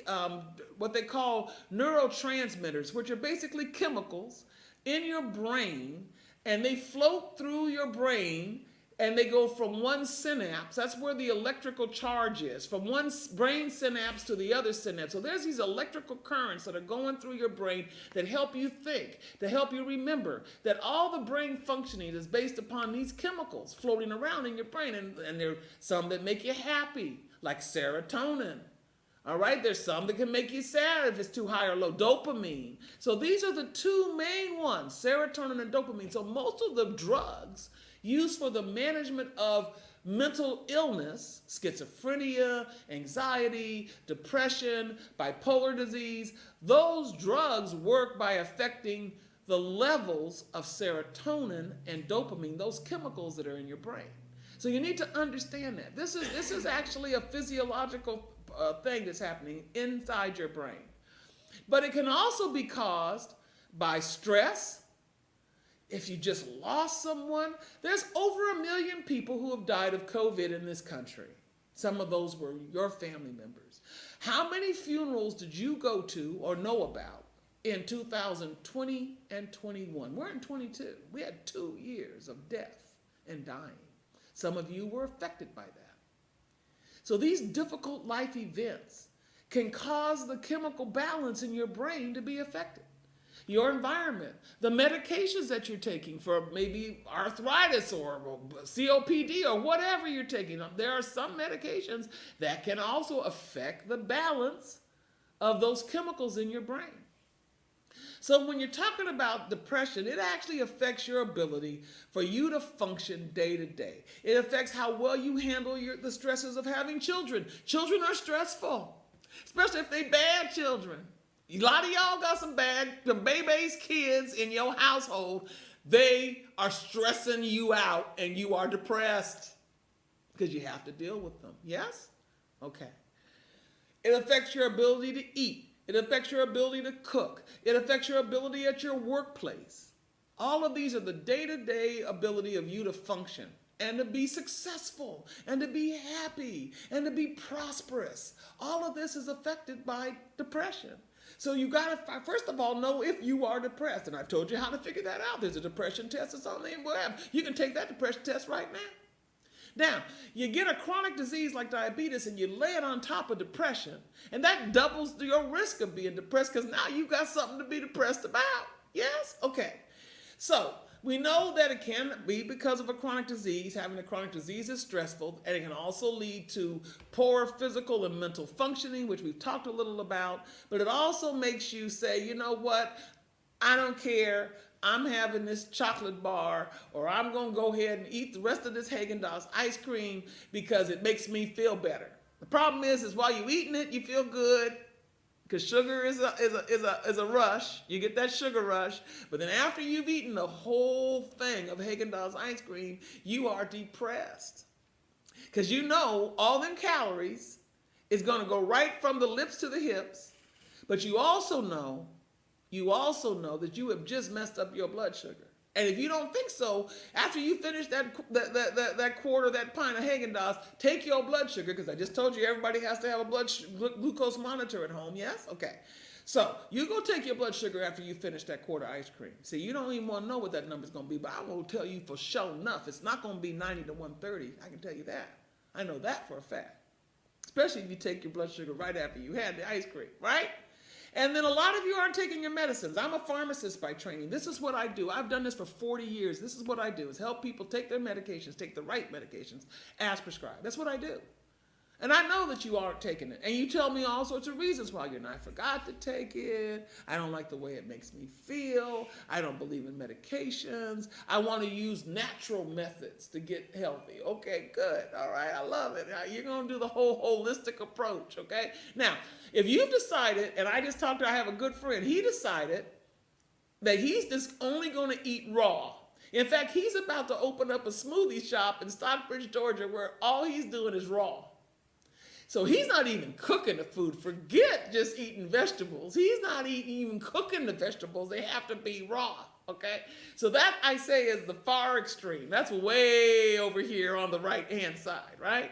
what they call neurotransmitters, which are basically chemicals in your brain, and they float through your brain and they go from one synapse, that's where the electrical charge is, from one brain synapse to the other synapse. So there's these electrical currents that are going through your brain that help you think, to help you remember that all the brain functioning is based upon these chemicals floating around in your brain. And there are some that make you happy, like serotonin. All right, there's some that can make you sad if it's too high or low, dopamine. So these are the two main ones, serotonin and dopamine. So most of the drugs used for the management of mental illness, schizophrenia, anxiety, depression, bipolar disease, those drugs work by affecting the levels of serotonin and dopamine, those chemicals that are in your brain. So you need to understand that. This is actually a physiological thing that's happening inside your brain. But it can also be caused by stress. If you just lost someone, there's over 1 million people who have died of COVID in this country. Some of those were your family members. How many funerals did you go to or know about in 2020 and 21? We're in 22. We had 2 years of death and dying. Some of you were affected by that. So these difficult life events can cause the chemical balance in your brain to be affected. Your environment, the medications that you're taking for maybe arthritis or COPD or whatever you're taking. There are some medications that can also affect the balance of those chemicals in your brain. So when you're talking about depression, it actually affects your ability for you to function day to day. It affects how well you handle the stresses of having children. Children are stressful, especially if they're bad children. A lot of y'all got some babies, kids in your household. They are stressing you out and you are depressed because you have to deal with them. Yes? Okay. It affects your ability to eat. It affects your ability to cook. It affects your ability at your workplace. All of these are the day-to-day ability of you to function and to be successful and to be happy and to be prosperous. All of this is affected by depression. So you got to, first of all, know if you are depressed. And I've told you how to figure that out. There's a depression test that's on the web. You can take that depression test right now. Now, you get a chronic disease like diabetes and you lay it on top of depression, and that doubles your risk of being depressed because now you've got something to be depressed about. Yes? Okay. So we know that it can be because of a chronic disease. Having a chronic disease is stressful, and it can also lead to poor physical and mental functioning, which we've talked a little about, but it also makes you say, you know what, I don't care. I'm having this chocolate bar, or I'm going to go ahead and eat the rest of this Haagen-Dazs ice cream because it makes me feel better. The problem is while you're eating it, you feel good because sugar is a rush. You get that sugar rush. But then after you've eaten the whole thing of Haagen-Dazs ice cream, you are depressed because you know all them calories is going to go right from the lips to the hips, but you also know that you have just messed up your blood sugar. And if you don't think so, after you finish that quarter, that pint of Haagen-Dazs, take your blood sugar, because I just told you everybody has to have a glucose monitor at home, yes? Okay. So you go take your blood sugar after you finish that quarter ice cream. See, you don't even want to know what that number's going to be, but I will tell you for sure enough, it's not going to be 90 to 130. I can tell you that. I know that for a fact. Especially if you take your blood sugar right after you had the ice cream, right? And then a lot of you aren't taking your medicines. I'm a pharmacist by training. This is what I do. I've done this for 40 years. This is what I do, is help people take their medications, take the right medications as prescribed. That's what I do. And I know that you aren't taking it. And you tell me all sorts of reasons why you're not. I forgot to take it. I don't like the way it makes me feel. I don't believe in medications. I want to use natural methods to get healthy. Okay, good. All right, I love it. Now, you're going to do the whole holistic approach, okay? Now, if you've decided, and I have a good friend, he decided that he's just only going to eat raw. In fact, he's about to open up a smoothie shop in Stockbridge, Georgia, where all he's doing is raw. So he's not even cooking the food. Forget just eating vegetables. He's not even cooking the vegetables. They have to be raw, okay? So that, I say, is the far extreme. That's way over here on the right-hand side, right?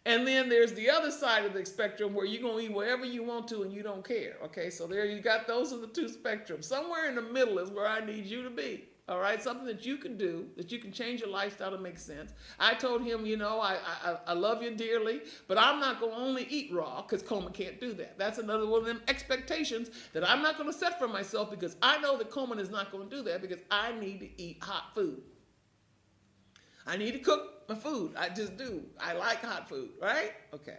And then there's the other side of the spectrum where you're going to eat whatever you want to and you don't care, okay? So there you got, those are the two spectrums. Somewhere in the middle is where I need you to be. All right, something that you can do, that you can change your lifestyle to make sense. I told him, I love you dearly, but I'm not going to only eat raw because Coleman can't do that. That's another one of them expectations that I'm not going to set for myself because I know that Coleman is not going to do that because I need to eat hot food. I need to cook my food. I just do. I like hot food, right? Okay.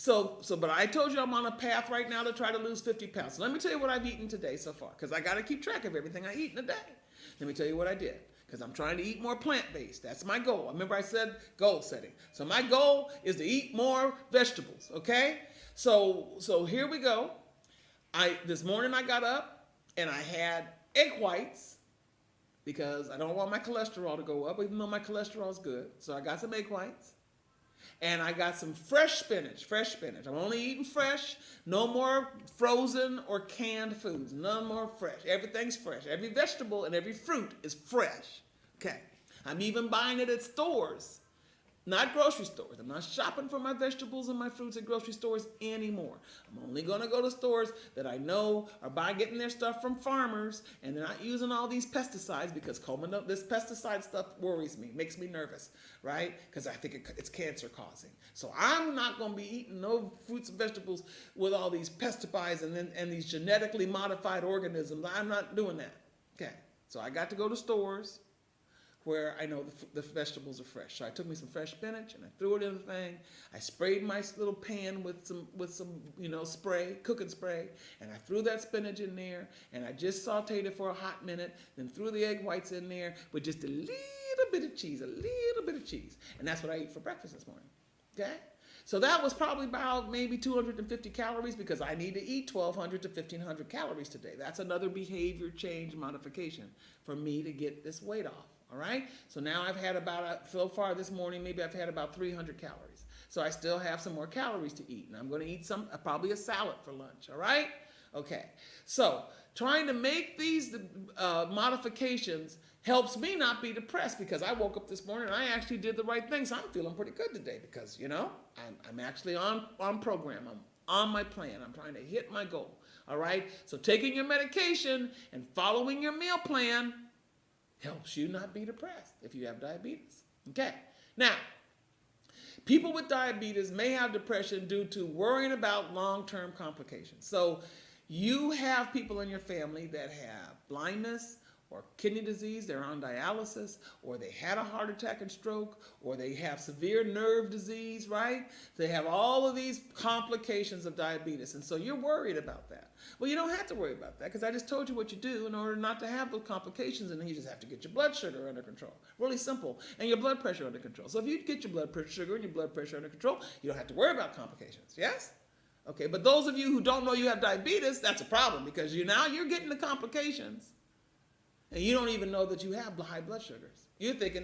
But I told you I'm on a path right now to try to lose 50 pounds. So let me tell you what I've eaten today so far because I got to keep track of everything I eat in a day. Let me tell you what I did, because I'm trying to eat more plant-based. That's my goal. Remember I said goal setting. So my goal is to eat more vegetables, okay? So here we go. This morning I got up and I had egg whites because I don't want my cholesterol to go up, even though my cholesterol is good. So I got some egg whites. And I got some fresh spinach. I'm only eating fresh. No more frozen or canned foods. None more fresh. Everything's fresh. Every vegetable and every fruit is fresh. Okay. I'm even buying it at stores, not grocery stores. I'm not shopping for my vegetables and my fruits at grocery stores anymore. I'm only going to go to stores that I know are getting their stuff from farmers, and they're not using all these pesticides because Coleman, this pesticide stuff worries me, makes me nervous, right? Because I think it's cancer causing. So I'm not going to be eating no fruits and vegetables with all these pesticides and these genetically modified organisms. I'm not doing that. Okay. So I got to go to stores where I know the vegetables are fresh. So I took me some fresh spinach and I threw it in the thing. I sprayed my little pan with some spray, cooking spray, and I threw that spinach in there and I just sauteed it for a hot minute, then threw the egg whites in there with just a little bit of cheese, And that's what I ate for breakfast this morning, okay? So that was probably about maybe 250 calories because I need to eat 1,200 to 1,500 calories today. That's another behavior change modification for me to get this weight off. All right, so now I've had so far this morning, maybe I've had about 300 calories. So I still have some more calories to eat, and I'm going to eat probably a salad for lunch, all right? Okay, so trying to make these modifications helps me not be depressed because I woke up this morning and I actually did the right thing, so I'm feeling pretty good today because, I'm actually on program. I'm on my plan. I'm trying to hit my goal, all right? So taking your medication and following your meal plan helps you not be depressed if you have diabetes. Okay. Now, people with diabetes may have depression due to worrying about long-term complications. So you have people in your family that have blindness or kidney disease, they're on dialysis, or they had a heart attack and stroke, or they have severe nerve disease, right? They have all of these complications of diabetes, and so you're worried about that. Well, you don't have to worry about that because I just told you what you do in order not to have those complications, and then you just have to get your blood sugar under control. Really simple. And your blood pressure under control. So if you get your blood sugar and your blood pressure under control, you don't have to worry about complications, yes? Okay, but those of you who don't know you have diabetes, that's a problem because you're getting the complications. And you don't even know that you have high blood sugars. You're thinking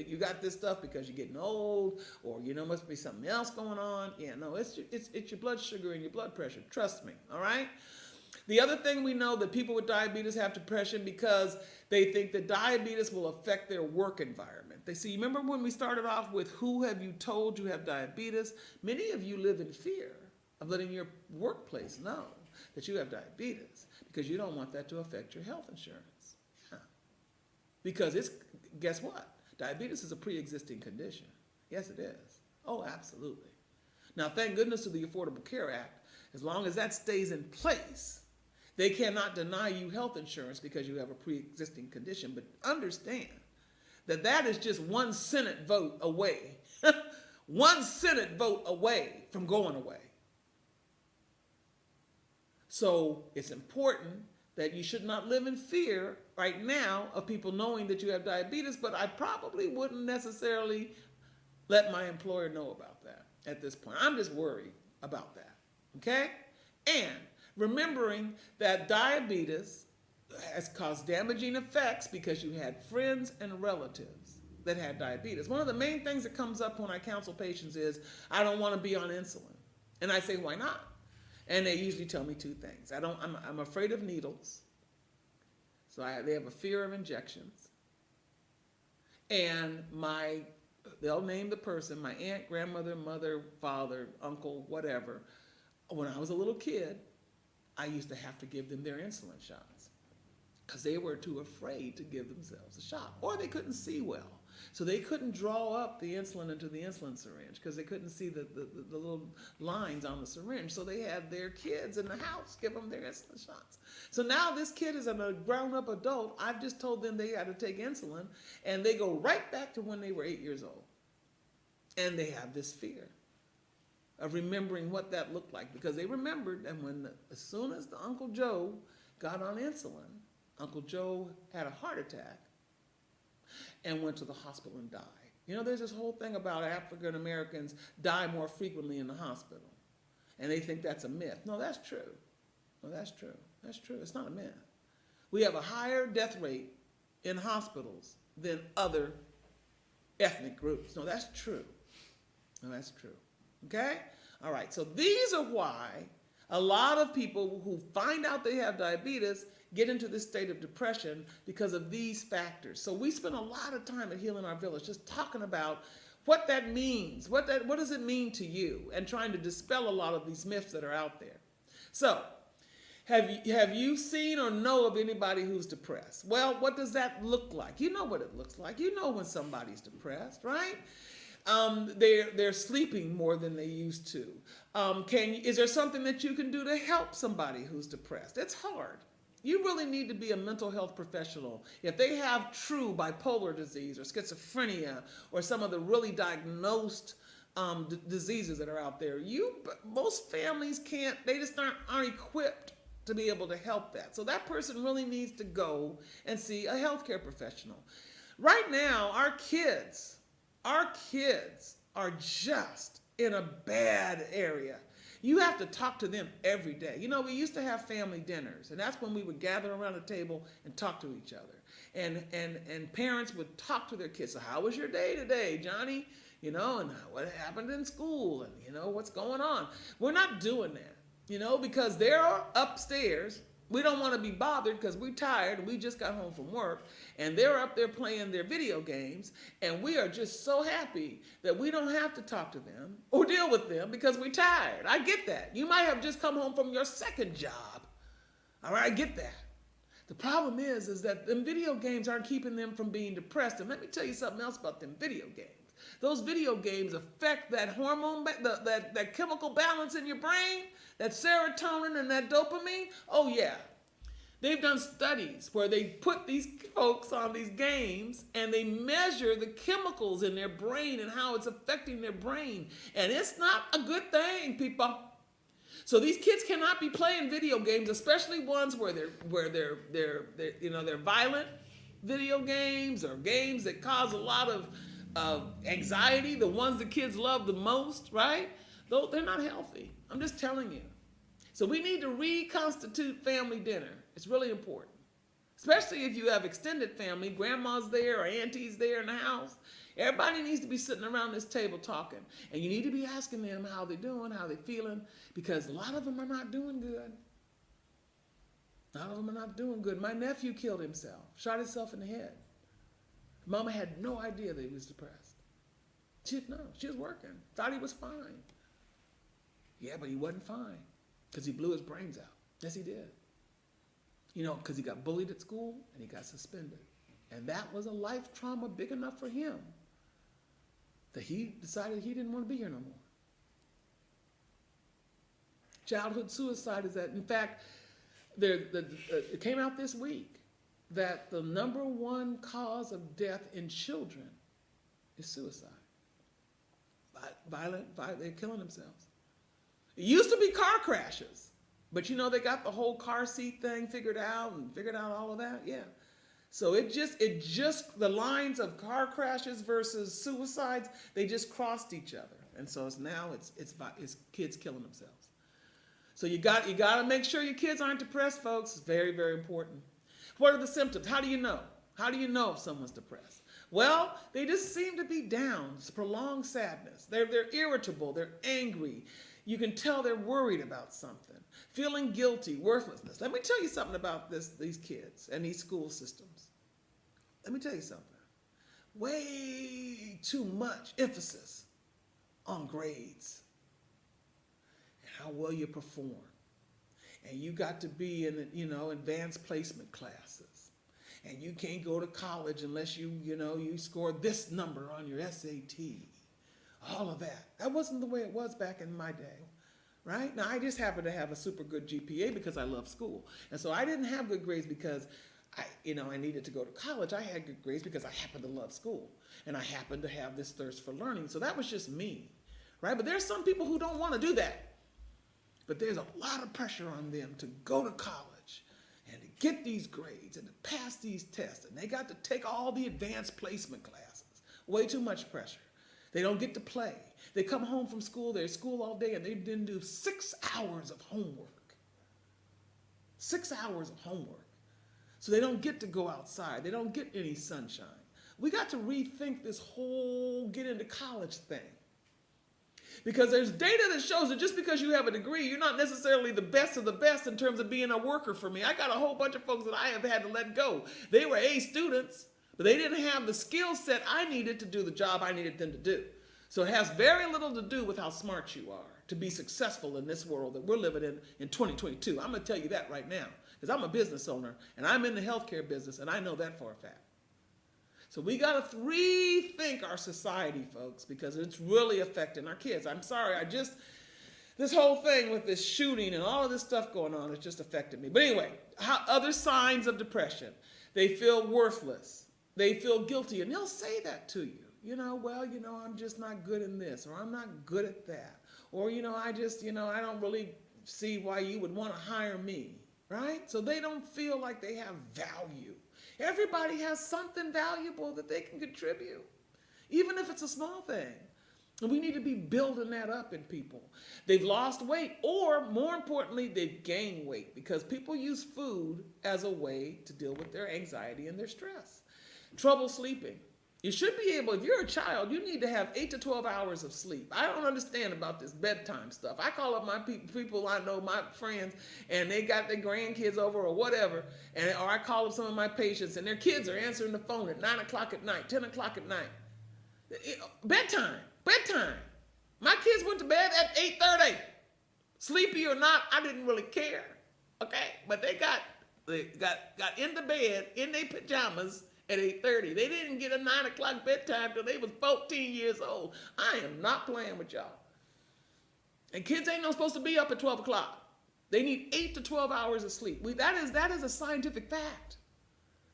you got this stuff because you're getting old, or must be something else going on. Yeah, no, it's your blood sugar and your blood pressure. Trust me, all right? The other thing we know that people with diabetes have depression because they think that diabetes will affect their work environment. Remember when we started off with who have you told you have diabetes? Many of you live in fear of letting your workplace know that you have diabetes because you don't want that to affect your health insurance. Because guess what? Diabetes is a pre-existing condition. Yes, it is. Oh, absolutely. Now, thank goodness to the Affordable Care Act, as long as that stays in place, they cannot deny you health insurance because you have a pre-existing condition. But understand that is just one Senate vote away. one Senate vote away from going away. So it's important that you should not live in fear right now of people knowing that you have diabetes, but I probably wouldn't necessarily let my employer know about that at this point. I'm just worried about that, okay? And remembering that diabetes has caused damaging effects because you had friends and relatives that had diabetes. One of the main things that comes up when I counsel patients is, I don't want to be on insulin. And I say, why not? And they usually tell me two things. I'm afraid of needles. So they have a fear of injections. And they'll name the person, my aunt, grandmother, mother, father, uncle, whatever. When I was a little kid, I used to have to give them their insulin shots because they were too afraid to give themselves a shot, or they couldn't see well. So they couldn't draw up the insulin into the insulin syringe because they couldn't see the little lines on the syringe. So they had their kids in the house give them their insulin shots. So now this kid is a grown-up adult. I've just told them they had to take insulin, and they go right back to when they were 8 years old. And they have this fear of remembering what that looked like, because they remembered, and as soon as the Uncle Joe got on insulin, Uncle Joe had a heart attack and went to the hospital and died. You know, there's this whole thing about African Americans die more frequently in the hospital, and they think that's a myth. No, that's true. No, that's true. That's true. It's not a myth. We have a higher death rate in hospitals than other ethnic groups. No, that's true. No, that's true. Okay? All right. So these are why a lot of people who find out they have diabetes get into this state of depression, because of these factors. So we spend a lot of time at Healing Our Village just talking about what that means, what does it mean to you, and trying to dispel a lot of these myths that are out there. So have you seen or know of anybody who's depressed? Well, what does that look like? You know what it looks like. You know when somebody's depressed, right? They're sleeping more than they used to. Is there something that you can do to help somebody who's depressed? It's hard. You really need to be a mental health professional. If they have true bipolar disease or schizophrenia or some of the really diagnosed diseases that are out there, most families they just aren't equipped to be able to help that. So that person really needs to go and see a healthcare professional. Right now, our kids are just in a bad area. You have to talk to them every day. You know, we used to have family dinners, and that's when we would gather around a table and talk to each other. And parents would talk to their kids. So how was your day today, Johnny? You know, and what happened in school, and you know, what's going on? We're not doing that, you know, because they're upstairs. We don't want to be bothered because we're tired and we just got home from work, and they're up there playing their video games, and we are just so happy that we don't have to talk to them or deal with them because we're tired. I get that. You might have just come home from your second job. All right, I get that. The problem is that them video games aren't keeping them from being depressed. And let me tell you something else about them video games. Those video games affect that hormone, that chemical balance in your brain, that serotonin and that dopamine. Oh yeah. They've done studies where they put these folks on these games and they measure the chemicals in their brain and how it's affecting their brain. And it's not a good thing, people. So these kids cannot be playing video games, especially ones where they're violent video games or games that cause a lot of anxiety, the ones the kids love the most, right? Though they're not healthy. I'm just telling you. So we need to reconstitute family dinner. It's really important. Especially if you have extended family, grandma's there or auntie's there in the house. Everybody needs to be sitting around this table talking. And you need to be asking them how they're doing, how they're feeling, because a lot of them are not doing good. A lot of them are not doing good. My nephew killed himself, shot himself in the head. Mama had no idea that he was depressed. She was working, thought he was fine. Yeah, but he wasn't fine because he blew his brains out. Yes, he did. You know, because he got bullied at school and he got suspended. And that was a life trauma big enough for him that he decided he didn't want to be here no more. Childhood suicide is that, in fact, it came out this week that the #1 cause of death in children is suicide. they're killing themselves. It used to be car crashes, but you know they got the whole car seat thing figured out all of that. Yeah. So it just the lines of car crashes versus suicides, they just crossed each other, and so it's kids killing themselves. So you got to make sure your kids aren't depressed, folks. It's very, very important. What are the symptoms? How do you know? How do you know if someone's depressed? Well, they just seem to be down. It's prolonged sadness. They're irritable. They're angry. You can tell they're worried about something. Feeling guilty, worthlessness. Let me tell you something about these kids and these school systems. Let me tell you something. Way too much emphasis on grades and how well you perform. And you got to be in, advanced placement classes. And you can't go to college unless you scored this number on your SAT. All of that. That wasn't the way it was back in my day, right? Now, I just happened to have a super good GPA because I love school. And so I didn't have good grades because I needed to go to college. I had good grades because I happened to love school. And I happened to have this thirst for learning. So that was just me, right? But there's some people who don't want to do that. But there's a lot of pressure on them to go to college and to get these grades and to pass these tests. And they got to take all the advanced placement classes. Way too much pressure. They don't get to play. They come home from school, they're at school all day, and they didn't do 6 hours of homework. 6 hours of homework. So they don't get to go outside. They don't get any sunshine. We got to rethink this whole get into college thing. Because there's data that shows that just because you have a degree, you're not necessarily the best of the best in terms of being a worker for me. I got a whole bunch of folks that I have had to let go. They were A students, but they didn't have the skill set I needed to do the job I needed them to do. So it has very little to do with how smart you are to be successful in this world that we're living in 2022. I'm going to tell you that right now because I'm a business owner and I'm in the healthcare business and I know that for a fact. So we got to rethink our society, folks, because it's really affecting our kids. I'm sorry, this whole thing with this shooting and all of this stuff going on, it's just affected me. But anyway, other signs of depression. They feel worthless. They feel guilty, and they'll say that to you. I'm just not good in this, or I'm not good at that. Or, I don't really see why you would want to hire me, right? So they don't feel like they have value. Everybody has something valuable that they can contribute, even if it's a small thing. And we need to be building that up in people. They've lost weight, or more importantly, they've gained weight because people use food as a way to deal with their anxiety and their stress. Trouble sleeping. You should be able, if you're a child, you need to have 8 to 12 hours of sleep. I don't understand about this bedtime stuff. I call up my people I know, my friends, and they got their grandkids over or whatever, or I call up some of my patients, and their kids are answering the phone at 9 o'clock at night, 10 o'clock at night. Bedtime. My kids went to bed at 8:30. Sleepy or not, I didn't really care, okay? But they got in the bed, in their pajamas, at 8:30. They didn't get a 9 o'clock bedtime till they was 14 years old. I am not playing with y'all. And kids ain't supposed to be up at 12 o'clock. They need 8 to 12 hours of sleep. That is a scientific fact.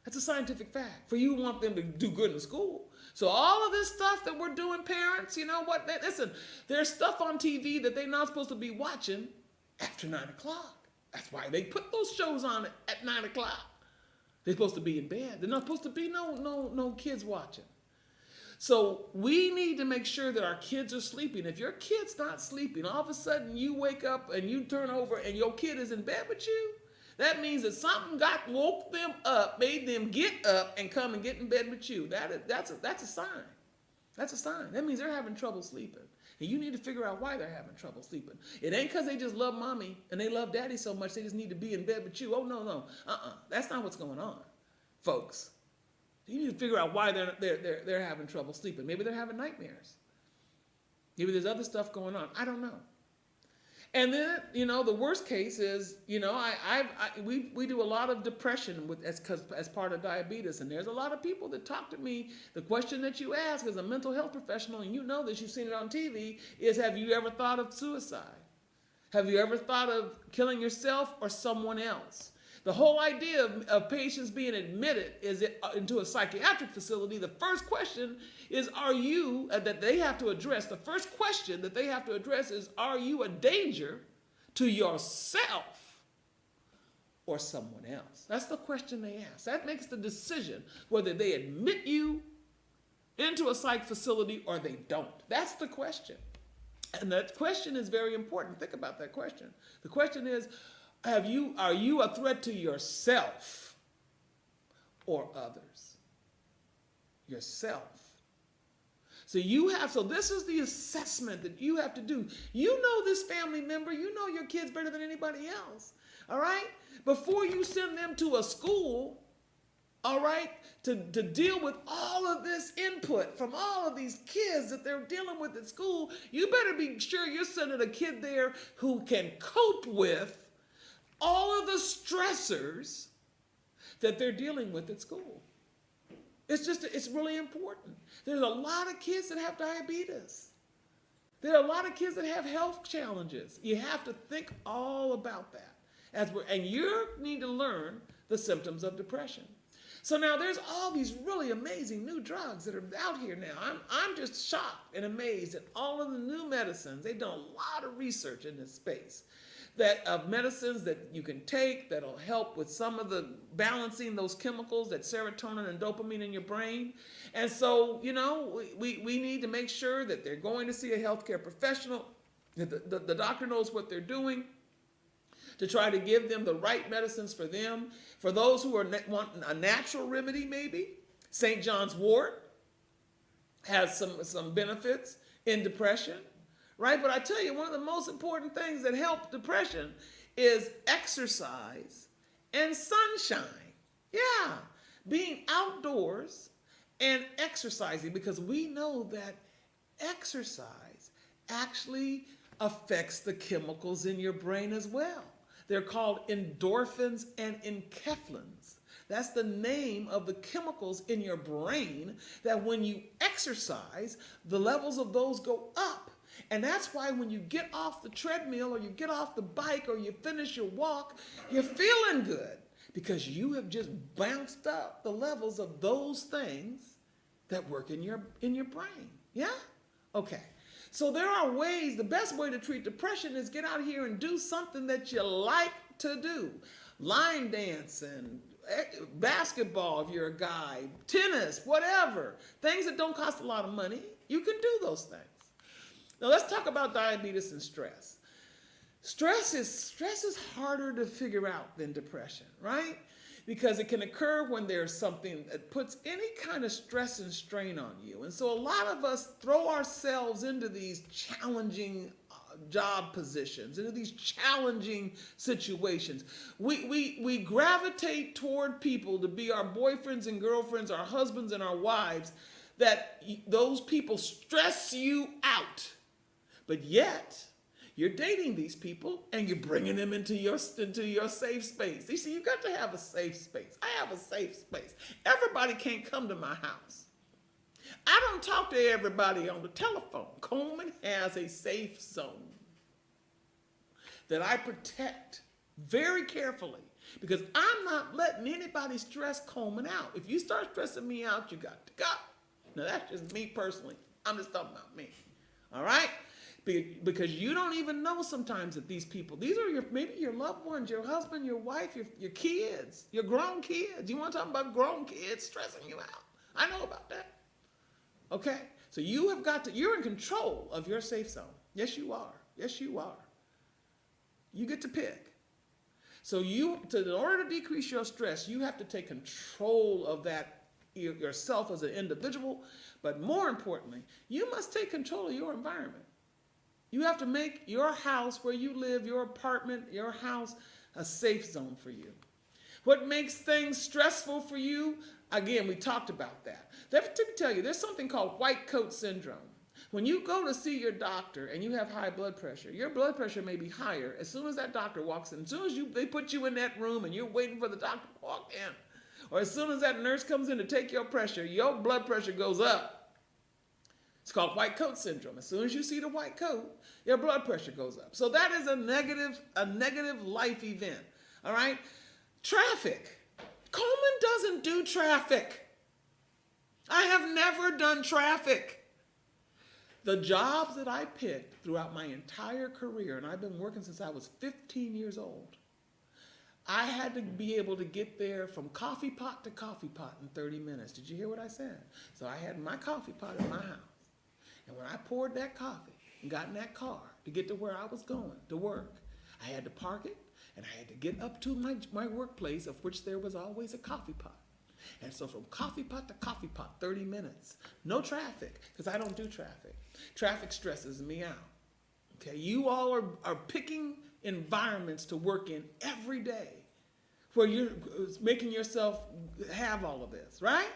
That's a scientific fact. For you want them to do good in school. So all of this stuff that we're doing, parents, you know what? Listen, there's stuff on TV that they're not supposed to be watching after 9 o'clock. That's why they put those shows on at 9 o'clock. They're supposed to be in bed. They're not supposed to be no kids watching. So we need to make sure that our kids are sleeping. If your kid's not sleeping, all of a sudden you wake up and you turn over and your kid is in bed with you, that means that something woke them up, made them get up and come and get in bed with you. That's a sign. That's a sign. That means they're having trouble sleeping. And you need to figure out why they're having trouble sleeping. It ain't because they just love mommy and they love daddy so much they just need to be in bed with you. Oh, no. That's not what's going on, folks. You need to figure out why they're having trouble sleeping. Maybe they're having nightmares. Maybe there's other stuff going on. I don't know. And then, the worst case is, we do a lot of depression as part of diabetes. And there's a lot of people that talk to me. The question that you ask as a mental health professional, and you know this, you've seen it on TV, is have you ever thought of suicide? Have you ever thought of killing yourself or someone else? The whole idea of patients being admitted into a psychiatric facility, the first question is, that they have to address, the first question that they have to address is, are you a danger to yourself or someone else? That's the question they ask. That makes the decision whether they admit you into a psych facility or they don't. That's the question. And that question is very important. Think about that question. The question is, are you a threat to yourself or others? Yourself. So this is the assessment that you have to do. You know this family member, you know your kids better than anybody else. All right? Before you send them to a school, all right, to deal with all of this input from all of these kids that they're dealing with at school, you better be sure you're sending a kid there who can cope with all of the stressors that they're dealing with at school. It's really important. There's a lot of kids that have diabetes. There are a lot of kids that have health challenges. You have to think all about that. And you need to learn the symptoms of depression. So now there's all these really amazing new drugs that are out here now. I'm just shocked and amazed at all of the new medicines. They've done a lot of research in this space of medicines that you can take that'll help with some of the balancing those chemicals, that serotonin and dopamine in your brain. And so, we need to make sure that they're going to see a healthcare professional, that the doctor knows what they're doing, to try to give them the right medicines for them. For those who want a natural remedy, maybe, St. John's wort has some benefits in depression, right? But I tell you, one of the most important things that help depression is exercise and sunshine. Yeah, being outdoors and exercising, because we know that exercise actually affects the chemicals in your brain as well. They're called endorphins and enkephalins. That's the name of the chemicals in your brain that when you exercise, the levels of those go up. And that's why when you get off the treadmill or you get off the bike or you finish your walk, you're feeling good because you have just bounced up the levels of those things that work in your brain. Yeah? Okay. So there are ways, the best way to treat depression is get out here and do something that you like to do. Line dancing, basketball if you're a guy, tennis, whatever. Things that don't cost a lot of money, you can do those things. Now let's talk about diabetes and stress. Stress is harder to figure out than depression, right? Because it can occur when there's something that puts any kind of stress and strain on you. And so a lot of us throw ourselves into these challenging job positions, into these challenging situations. We gravitate toward people to be our boyfriends and girlfriends, our husbands and our wives, that those people stress you out. But yet, you're dating these people and you're bringing them into your safe space. You see, you've got to have a safe space. I have a safe space. Everybody can't come to my house. I don't talk to everybody on the telephone. Coleman has a safe zone that I protect very carefully because I'm not letting anybody stress Coleman out. If you start stressing me out, you got to go. Now, that's just me personally. I'm just talking about me. All right? Because you don't even know sometimes that these people, these are maybe your loved ones, your husband, your wife, your kids, your grown kids. You want to talk about grown kids stressing you out? I know about that. Okay? So you're in control of your safe zone. Yes, you are. Yes, you are. You get to pick. So in order to decrease your stress, you have to take control of that yourself as an individual. But more importantly, you must take control of your environment. You have to make your house where you live, your apartment, your house, a safe zone for you. What makes things stressful for you? Again, we talked about that. Let me tell you, there's something called white coat syndrome. When you go to see your doctor and you have high blood pressure, your blood pressure may be higher as soon as that doctor walks in. As soon as they put you in that room and you're waiting for the doctor to walk in, or as soon as that nurse comes in to take your pressure, your blood pressure goes up. It's called white coat syndrome. As soon as you see the white coat, your blood pressure goes up. So that is a negative life event. All right? Traffic. Coleman doesn't do traffic. I have never done traffic. The jobs that I picked throughout my entire career, and I've been working since I was 15 years old, I had to be able to get there from coffee pot to coffee pot in 30 minutes. Did you hear what I said? So I had my coffee pot in my house. And when I poured that coffee and got in that car to get to where I was going to work, I had to park it and I had to get up to my workplace, of which there was always a coffee pot. And so from coffee pot to coffee pot, 30 minutes. No traffic, because I don't do traffic. Traffic stresses me out. Okay, you all are picking environments to work in every day where you're making yourself have all of this, right?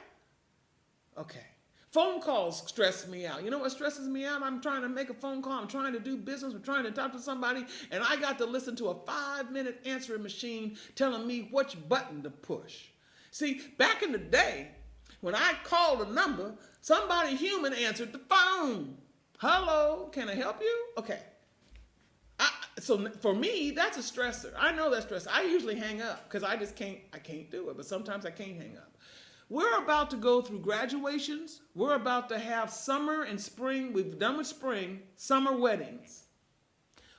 Okay. Phone calls stress me out. You know what stresses me out? I'm trying to make a phone call. I'm trying to do business. I'm trying to talk to somebody, and I got to listen to a 5-minute answering machine telling me which button to push. See, back in the day, when I called a number, somebody human answered the phone. Hello, can I help you? Okay. So for me, that's a stressor. I know that's stressor. I usually hang up because I can't do it, but sometimes I can't hang up. We're about to go through graduations. We're about to have summer and spring. We've done with spring, summer weddings.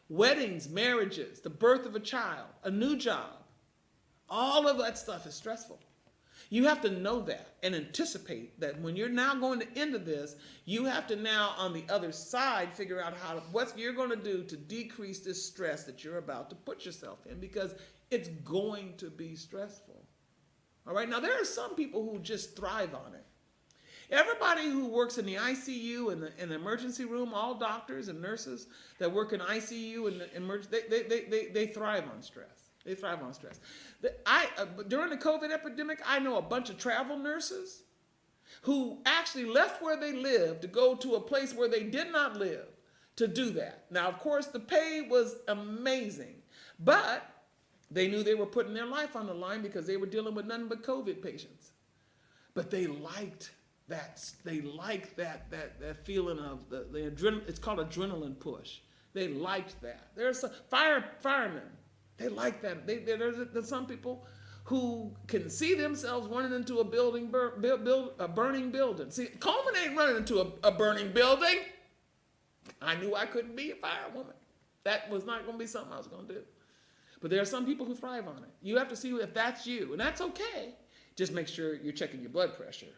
Weddings, marriages, the birth of a child, a new job. All of that stuff is stressful. You have to know that and anticipate that when you're now going to end of this, you have to now on the other side figure out what you're going to do to decrease this stress that you're about to put yourself in, because it's going to be stressful. All right, now there are some people who just thrive on it. Everybody who works in the ICU and the emergency room, all doctors and nurses that work in ICU and the emergency, they thrive on stress. They thrive on stress. During the COVID epidemic, I know a bunch of travel nurses who actually left where they lived to go to a place where they did not live to do that. Now, of course, the pay was amazing, but they knew they were putting their life on the line because they were dealing with nothing but COVID patients. But they liked that. They liked that feeling of the adrenaline. It's called adrenaline push. They liked that. There's some firemen. They like that. There's some people who can see themselves running into a burning building. See, Coleman ain't running into a burning building. I knew I couldn't be a firewoman. That was not going to be something I was going to do. But there are some people who thrive on it. You have to see if that's you, and that's okay. Just make sure you're checking your blood pressure.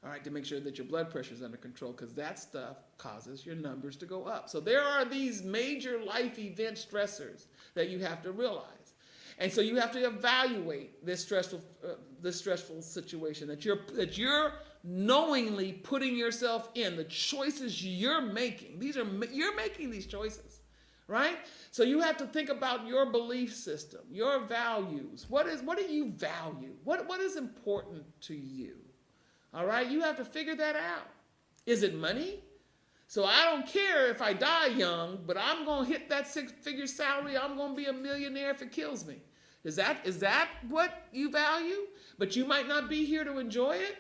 All right, to make sure that your blood pressure is under control, because that stuff causes your numbers to go up. So there are these major life event stressors that you have to realize. And so you have to evaluate this stressful situation that you're knowingly putting yourself in, the choices you're making. You're making these choices. Right? So you have to think about your belief system, your values. What do you value? What is important to you? All right? You have to figure that out. Is it money? So I don't care if I die young, but I'm going to hit that 6-figure salary. I'm going to be a millionaire if it kills me. Is that what you value? But you might not be here to enjoy it?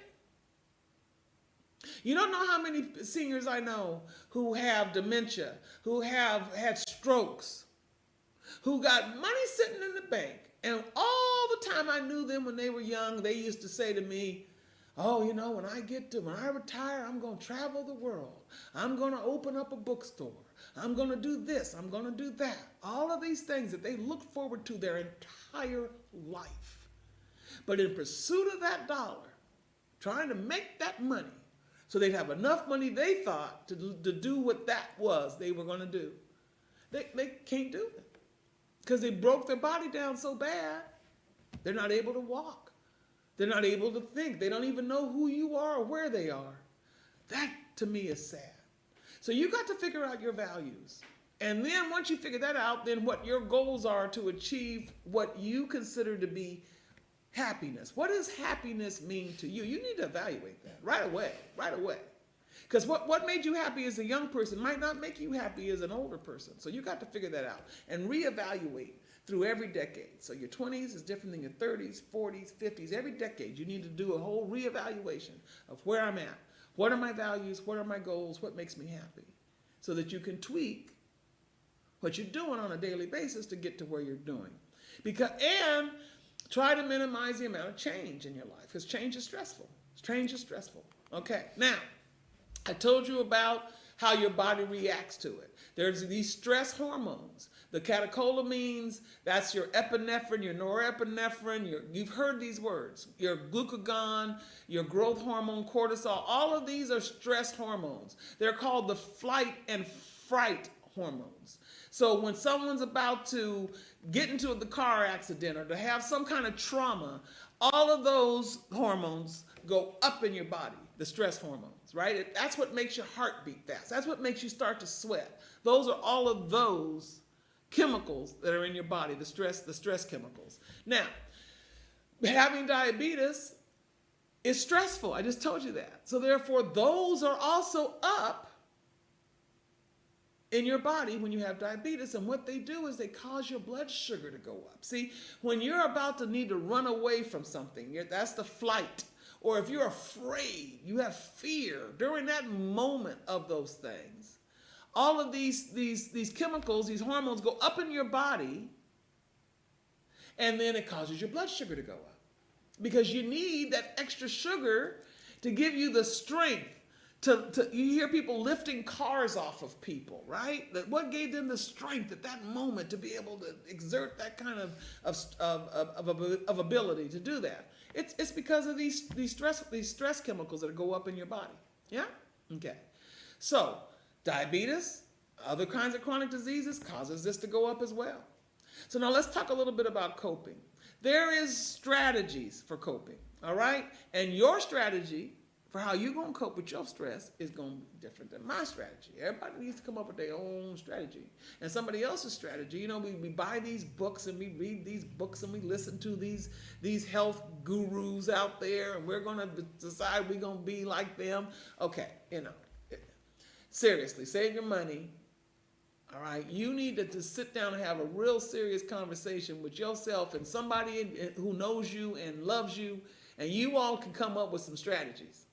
You don't know how many seniors I know who have dementia, who have had strokes, who got money sitting in the bank. And all the time I knew them when they were young, they used to say to me, oh, when I retire, I'm going to travel the world. I'm going to open up a bookstore. I'm going to do this. I'm going to do that. All of these things that they look forward to their entire life. But in pursuit of that dollar, trying to make that money, so they'd have enough money, they thought, to do what that was they were going to do. They can't do it because they broke their body down so bad, they're not able to walk. They're not able to think. They don't even know who you are or where they are. That, to me, is sad. So you got to figure out your values. And then once you figure that out, then what your goals are to achieve what you consider to be happiness. What does happiness mean to you? You need to evaluate that right away. Because what made you happy as a young person might not make you happy as an older person. So you got to figure that out and reevaluate through every decade. So your 20s is different than your 30s, 40s, 50s. Every decade you need to do a whole reevaluation of where I'm at. What are my values? What are my goals? What makes me happy? So that you can tweak what you're doing on a daily basis to get to where you're doing. And try to minimize the amount of change in your life, because change is stressful. Change is stressful. Okay, now, I told you about how your body reacts to it. There's these stress hormones. The catecholamines, that's your epinephrine, your norepinephrine, you've heard these words. Your glucagon, your growth hormone, cortisol, all of these are stress hormones. They're called the flight and fright hormones. So when someone's about to get into the car accident or to have some kind of trauma, all of those hormones go up in your body, the stress hormones, right? That's what makes your heart beat fast. That's what makes you start to sweat. Those are all of those chemicals that are in your body, the stress chemicals. Now, having diabetes is stressful. I just told you that. So therefore, those are also up in your body when you have diabetes, and what they do is they cause your blood sugar to go up. See, when you're about to need to run away from something, that's the flight. Or if you're afraid, you have fear, during that moment of those things, all of these chemicals, these hormones go up in your body, and then it causes your blood sugar to go up. Because you need that extra sugar to give you the strength. You hear people lifting cars off of people, right? What gave them the strength at that moment to be able to exert that kind of ability to do that? It's because of these stress chemicals that go up in your body. Yeah? Okay. So diabetes, other kinds of chronic diseases causes this to go up as well. So now let's talk a little bit about coping. There is strategies for coping, all right? And your strategy for how you're going to cope with your stress is going to be different than my strategy. Everybody needs to come up with their own strategy. And somebody else's strategy, we buy these books and we read these books and we listen to these health gurus out there, and we're going to decide we're going to be like them. Okay, seriously, save your money. All right, you need to sit down and have a real serious conversation with yourself and somebody who knows you and loves you, and you all can come up with some strategies.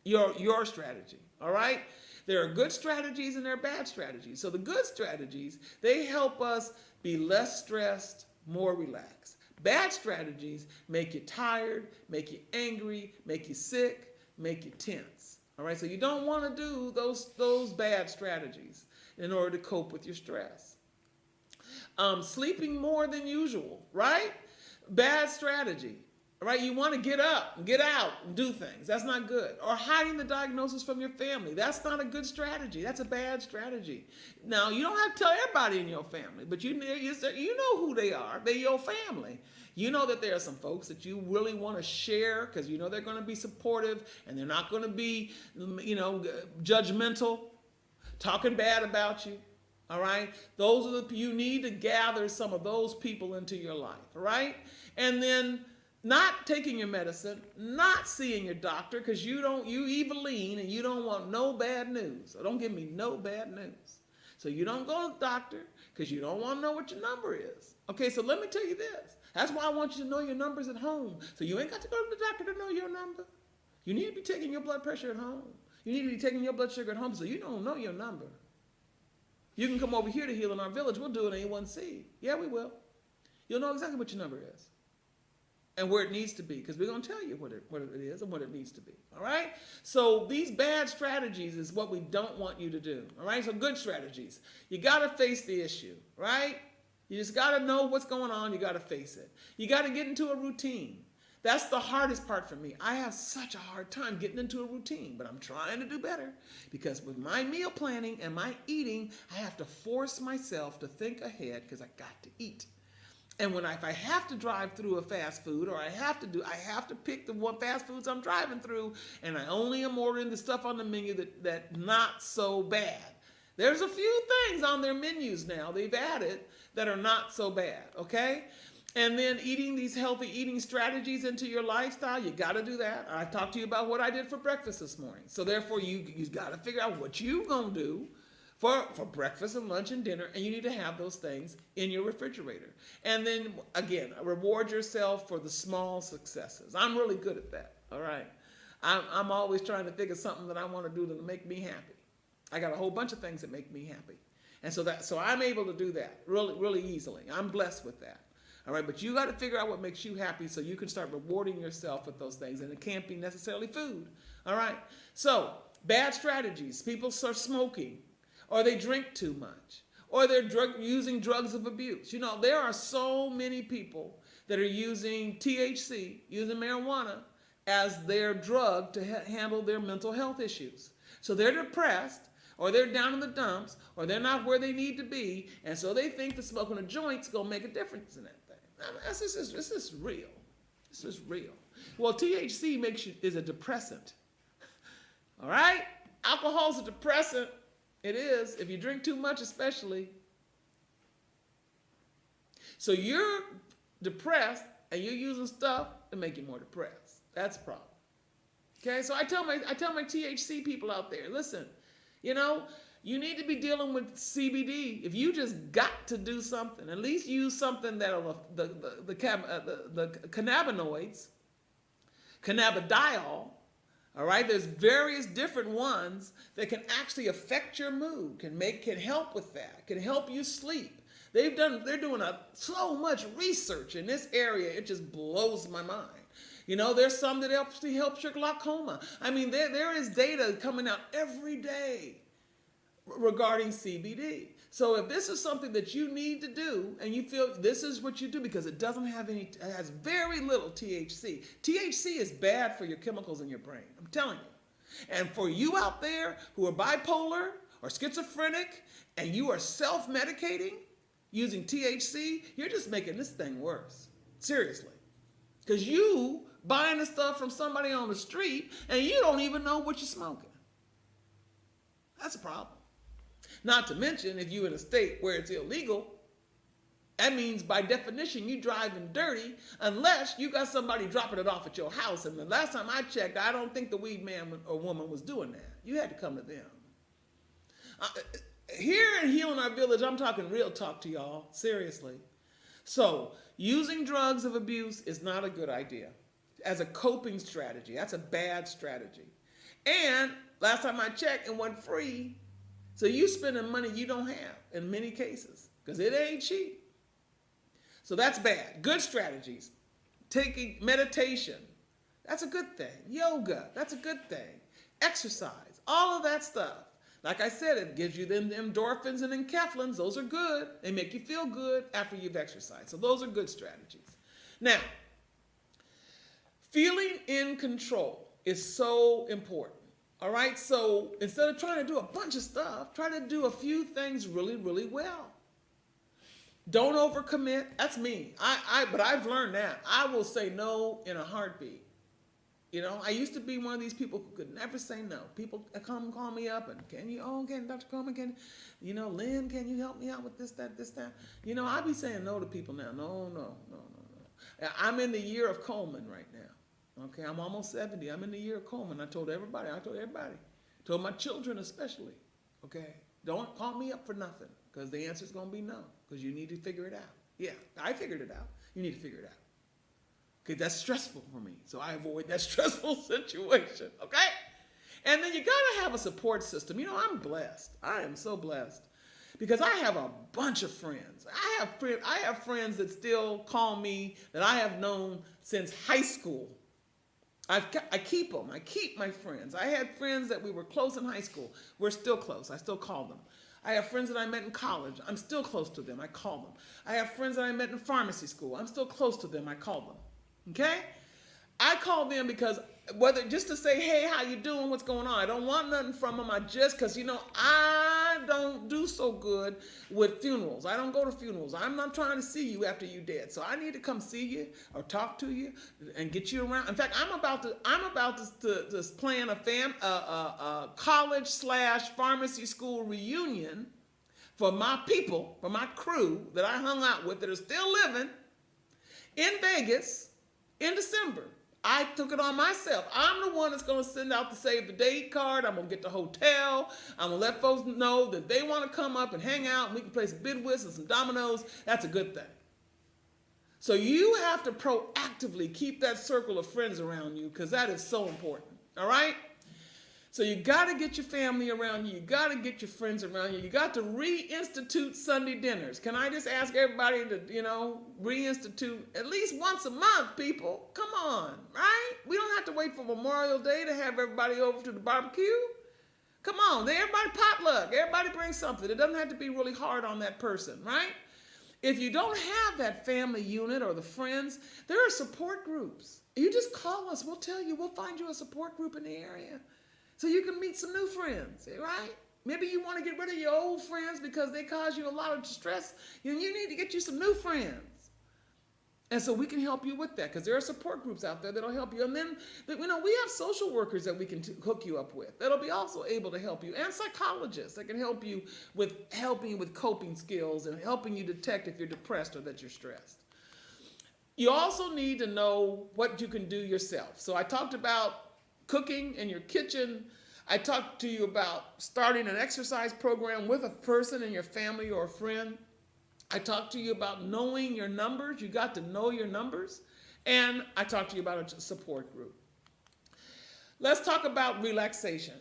Your strategy, all right? There are good strategies and there are bad strategies. So the good strategies, they help us be less stressed, more relaxed. Bad strategies make you tired, make you angry, make you sick, make you tense. All right, so you don't want to do those bad strategies in order to cope with your stress. Sleeping more than usual, right? Bad strategy. Right? You want to get up and get out and do things. That's not good. Or hiding the diagnosis from your family. That's not a good strategy. That's a bad strategy. Now, you don't have to tell everybody in your family, but you know who they are. They're your family. You know that there are some folks that you really want to share because you know they're going to be supportive and they're not going to be, judgmental, talking bad about you. All right? You need to gather some of those people into your life. All right? And then not taking your medicine, not seeing your doctor because you eviline and you don't want no bad news. So don't give me no bad news. So you don't go to the doctor because you don't want to know what your number is. Okay, so let me tell you this. That's why I want you to know your numbers at home. So you ain't got to go to the doctor to know your number. You need to be taking your blood pressure at home. You need to be taking your blood sugar at home so you don't know your number. You can come over here to Healing Our Village. We'll do an A1C. Yeah, we will. You'll know exactly what your number is. And where it needs to be, because we're going to tell you what it is and what it needs to be, all right? So these bad strategies is what we don't want you to do, all right? So good strategies. You got to face the issue, right? You just got to know what's going on. You got to face it. You got to get into a routine. That's the hardest part for me. I have such a hard time getting into a routine, but I'm trying to do better because with my meal planning and my eating, I have to force myself to think ahead because I got to eat. And if I have to drive through a fast food, or I have to pick the one fast foods I'm driving through, and I only am ordering the stuff on the menu that not so bad. There's a few things on their menus now they've added that are not so bad, okay? And then eating these healthy eating strategies into your lifestyle, you got to do that. I've talked to you about what I did for breakfast this morning. So therefore, you got to figure out what you're going to do for breakfast and lunch and dinner, and you need to have those things in your refrigerator. And then, again, reward yourself for the small successes. I'm really good at that, all right? I'm always trying to think of something that I want to do to make me happy. I got a whole bunch of things that make me happy. And so I'm able to do that really, really easily. I'm blessed with that. All right, but you got to figure out what makes you happy so you can start rewarding yourself with those things, and it can't be necessarily food. All right, so bad strategies: people start smoking, or they drink too much, or they're using drugs of abuse. You know, there are so many people that are using THC, using marijuana as their drug to handle their mental health issues. So they're depressed, or they're down in the dumps, or they're not where they need to be, and so they think that smoking a joint's gonna make a difference in that thing. I mean, this is real. This is real. Well, THC is a depressant. All right? Alcohol's a depressant. It is, if you drink too much especially. So you're depressed and you're using stuff to make you more depressed. That's a problem. Okay, so I tell my THC people out there, listen, you know, you need to be dealing with CBD. If you just got to do something, at least use something that'll the cannabinoids, cannabidiol. All right, there's various different ones that can actually affect your mood, can help with that, can help you sleep. They're doing so much research in this area. It just blows my mind. You know, there's some that helps your glaucoma. I mean, there is data coming out every day regarding CBD. So if this is something that you need to do and you feel this is what you do, because it has very little THC. THC is bad for your chemicals in your brain. I'm telling you. And for you out there who are bipolar or schizophrenic and you are self-medicating using THC, you're just making this thing worse. Seriously. Because you buying the stuff from somebody on the street and you don't even know what you're smoking. That's a problem. Not to mention, if you're in a state where it's illegal, that means by definition you driving dirty unless you got somebody dropping it off at your house. And the last time I checked, I don't think the weed man or woman was doing that. You had to come to them. Here in Healing Our Village, I'm talking real talk to y'all, seriously. So using drugs of abuse is not a good idea. As a coping strategy, that's a bad strategy. And last time I checked, it wasn't free. So you spending money you don't have in many cases because it ain't cheap. So that's bad. Good strategies. Taking meditation, that's a good thing. Yoga, that's a good thing. Exercise, all of that stuff. Like I said, it gives you them endorphins and enkephalins. Those are good. They make you feel good after you've exercised. So those are good strategies. Now, feeling in control is so important. All right, so instead of trying to do a bunch of stuff, try to do a few things really, really well. Don't overcommit. That's me. But I've learned that. I will say no in a heartbeat. You know, I used to be one of these people who could never say no. People come call me up and can Dr. Coleman, Lynn, can you help me out with this, that. You know, I be saying no to people now. No. I'm in the year of Coleman right now. Okay, I'm almost 70. I'm in the year of Coleman. I told everybody. Told my children especially. Okay, don't call me up for nothing because the answer's going to be no because you need to figure it out. Yeah, I figured it out. You need to figure it out. Okay, that's stressful for me, so I avoid that stressful situation. Okay, and then you got to have a support system. You know, I'm blessed. I am so blessed because I have a bunch of friends. I have friends that still call me that I have known since high school. I keep them. I keep my friends. I had friends that we were close in high school. We're still close. I still call them. I have friends that I met in college. I'm still close to them. I call them. I have friends that I met in pharmacy school. I'm still close to them. I call them. Okay? I call them because just to say, hey, how you doing? What's going on? I don't want nothing from them. Because, I don't do so good with funerals. I don't go to funerals. I'm not trying to see you after you're dead. So I need to come see you or talk to you and get you around. In fact, I'm about to plan a college/pharmacy school reunion for my people, for my crew that I hung out with that are still living in Vegas in December. I took it on myself. I'm the one that's going to send out the save the date card. I'm going to get the hotel. I'm going to let folks know that they want to come up and hang out and we can play some bidwits and some dominoes. That's a good thing. So you have to proactively keep that circle of friends around you because that is so important. All right? So you got to get your family around you. You got to get your friends around you. You got to reinstitute Sunday dinners. Can I just ask everybody to, reinstitute at least once a month, people? Come on, right? We don't have to wait for Memorial Day to have everybody over to the barbecue. Come on, everybody potluck. Everybody bring something. It doesn't have to be really hard on that person, right? If you don't have that family unit or the friends, there are support groups. You just call us. We'll tell you. We'll find you a support group in the area so you can meet some new friends, right? Maybe you want to get rid of your old friends because they cause you a lot of stress. You need to get you some new friends. And so we can help you with that because there are support groups out there that'll help you. And then, we have social workers that we can hook you up with that'll be also able to help you, and psychologists that can help you with coping skills and helping you detect if you're depressed or that you're stressed. You also need to know what you can do yourself. So I talked about cooking in your kitchen. I talked to you about starting an exercise program with a person in your family or a friend. I talked to you about knowing your numbers. You got to know your numbers. And I talked to you about a support group. Let's talk about relaxation.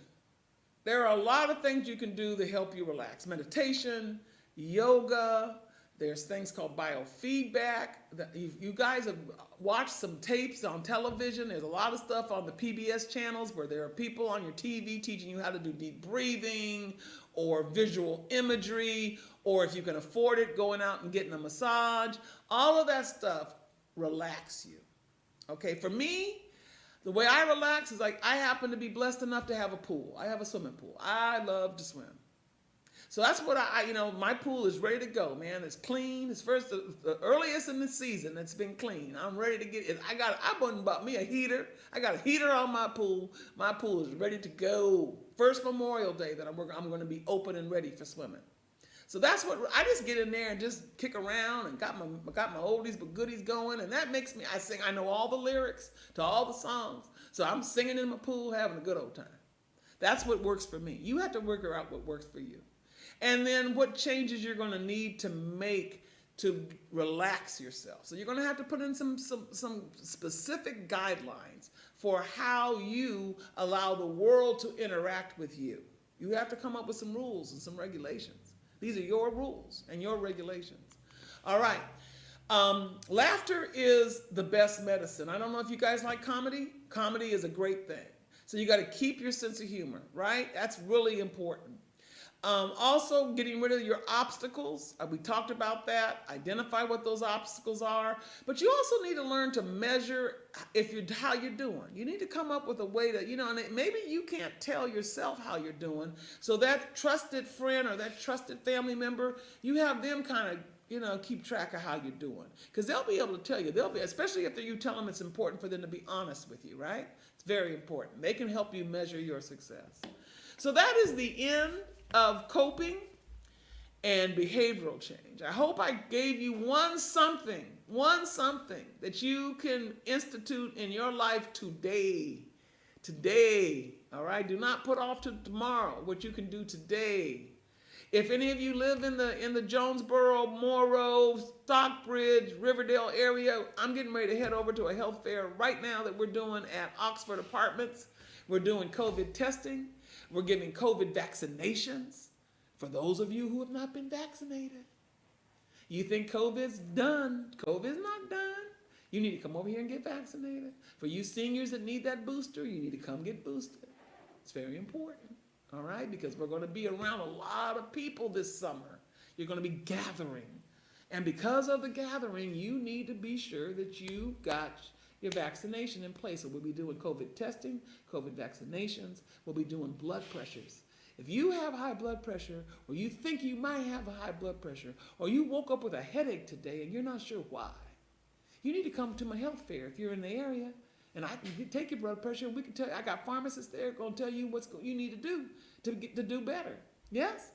There are a lot of things you can do to help you relax. Meditation, yoga. There's things called biofeedback. You guys have watched some tapes on television. There's a lot of stuff on the PBS channels where there are people on your TV teaching you how to do deep breathing or visual imagery, or if you can afford it, going out and getting a massage. All of that stuff relax you. Okay, for me, the way I relax is like I happen to be blessed enough to have a pool. I have a swimming pool. I love to swim. So that's what my pool is ready to go, man. It's clean. It's the earliest in the season that's been clean. I'm ready to get it. I went and bought me a heater. I got a heater on my pool. My pool is ready to go. First Memorial Day that I'm going to be open and ready for swimming. So that's what I just get in there and just kick around and got my oldies but goodies going, and that makes me. I know all the lyrics to all the songs, so I'm singing in my pool, having a good old time. That's what works for me. You have to work out what works for you. And then what changes you're going to need to make to relax yourself. So you're going to have to put in some specific guidelines for how you allow the world to interact with you. You have to come up with some rules and some regulations. These are your rules and your regulations. All right. Laughter is the best medicine. I don't know if you guys like comedy. Comedy is a great thing. So you got to keep your sense of humor, right? That's really important. Also, getting rid of your obstacles. We talked about that. Identify what those obstacles are. But you also need to learn to measure how you're doing. You need to come up with a way to, and maybe you can't tell yourself how you're doing. So that trusted friend or that trusted family member, you have them kind of, keep track of how you're doing. Because they'll be able to tell you. Especially if you tell them it's important for them to be honest with you, right? It's very important. They can help you measure your success. So that is the end of coping and behavioral change. I hope I gave you one something that you can institute in your life today. Today, all right? Do not put off to tomorrow what you can do today. If any of you live in the Jonesboro, Morrow, Stockbridge, Riverdale area, I'm getting ready to head over to a health fair right now that we're doing at Oxford Apartments. We're doing COVID testing. We're giving COVID vaccinations for those of you who have not been vaccinated. You think COVID's done. COVID's not done. You need to come over here and get vaccinated. For you seniors that need that booster, you need to come get boosted. It's very important, all right? Because we're going to be around a lot of people this summer. You're going to be gathering. And because of the gathering, you need to be sure that you got your vaccination in place. So we'll be doing COVID testing, COVID vaccinations. We'll be doing blood pressures. If you have high blood pressure, or you think you might have a high blood pressure, or you woke up with a headache today and you're not sure why, you need to come to my health fair if you're in the area, and I can take your blood pressure, and we can tell you. I got pharmacists there going to tell you what you need to do to do better. Yes?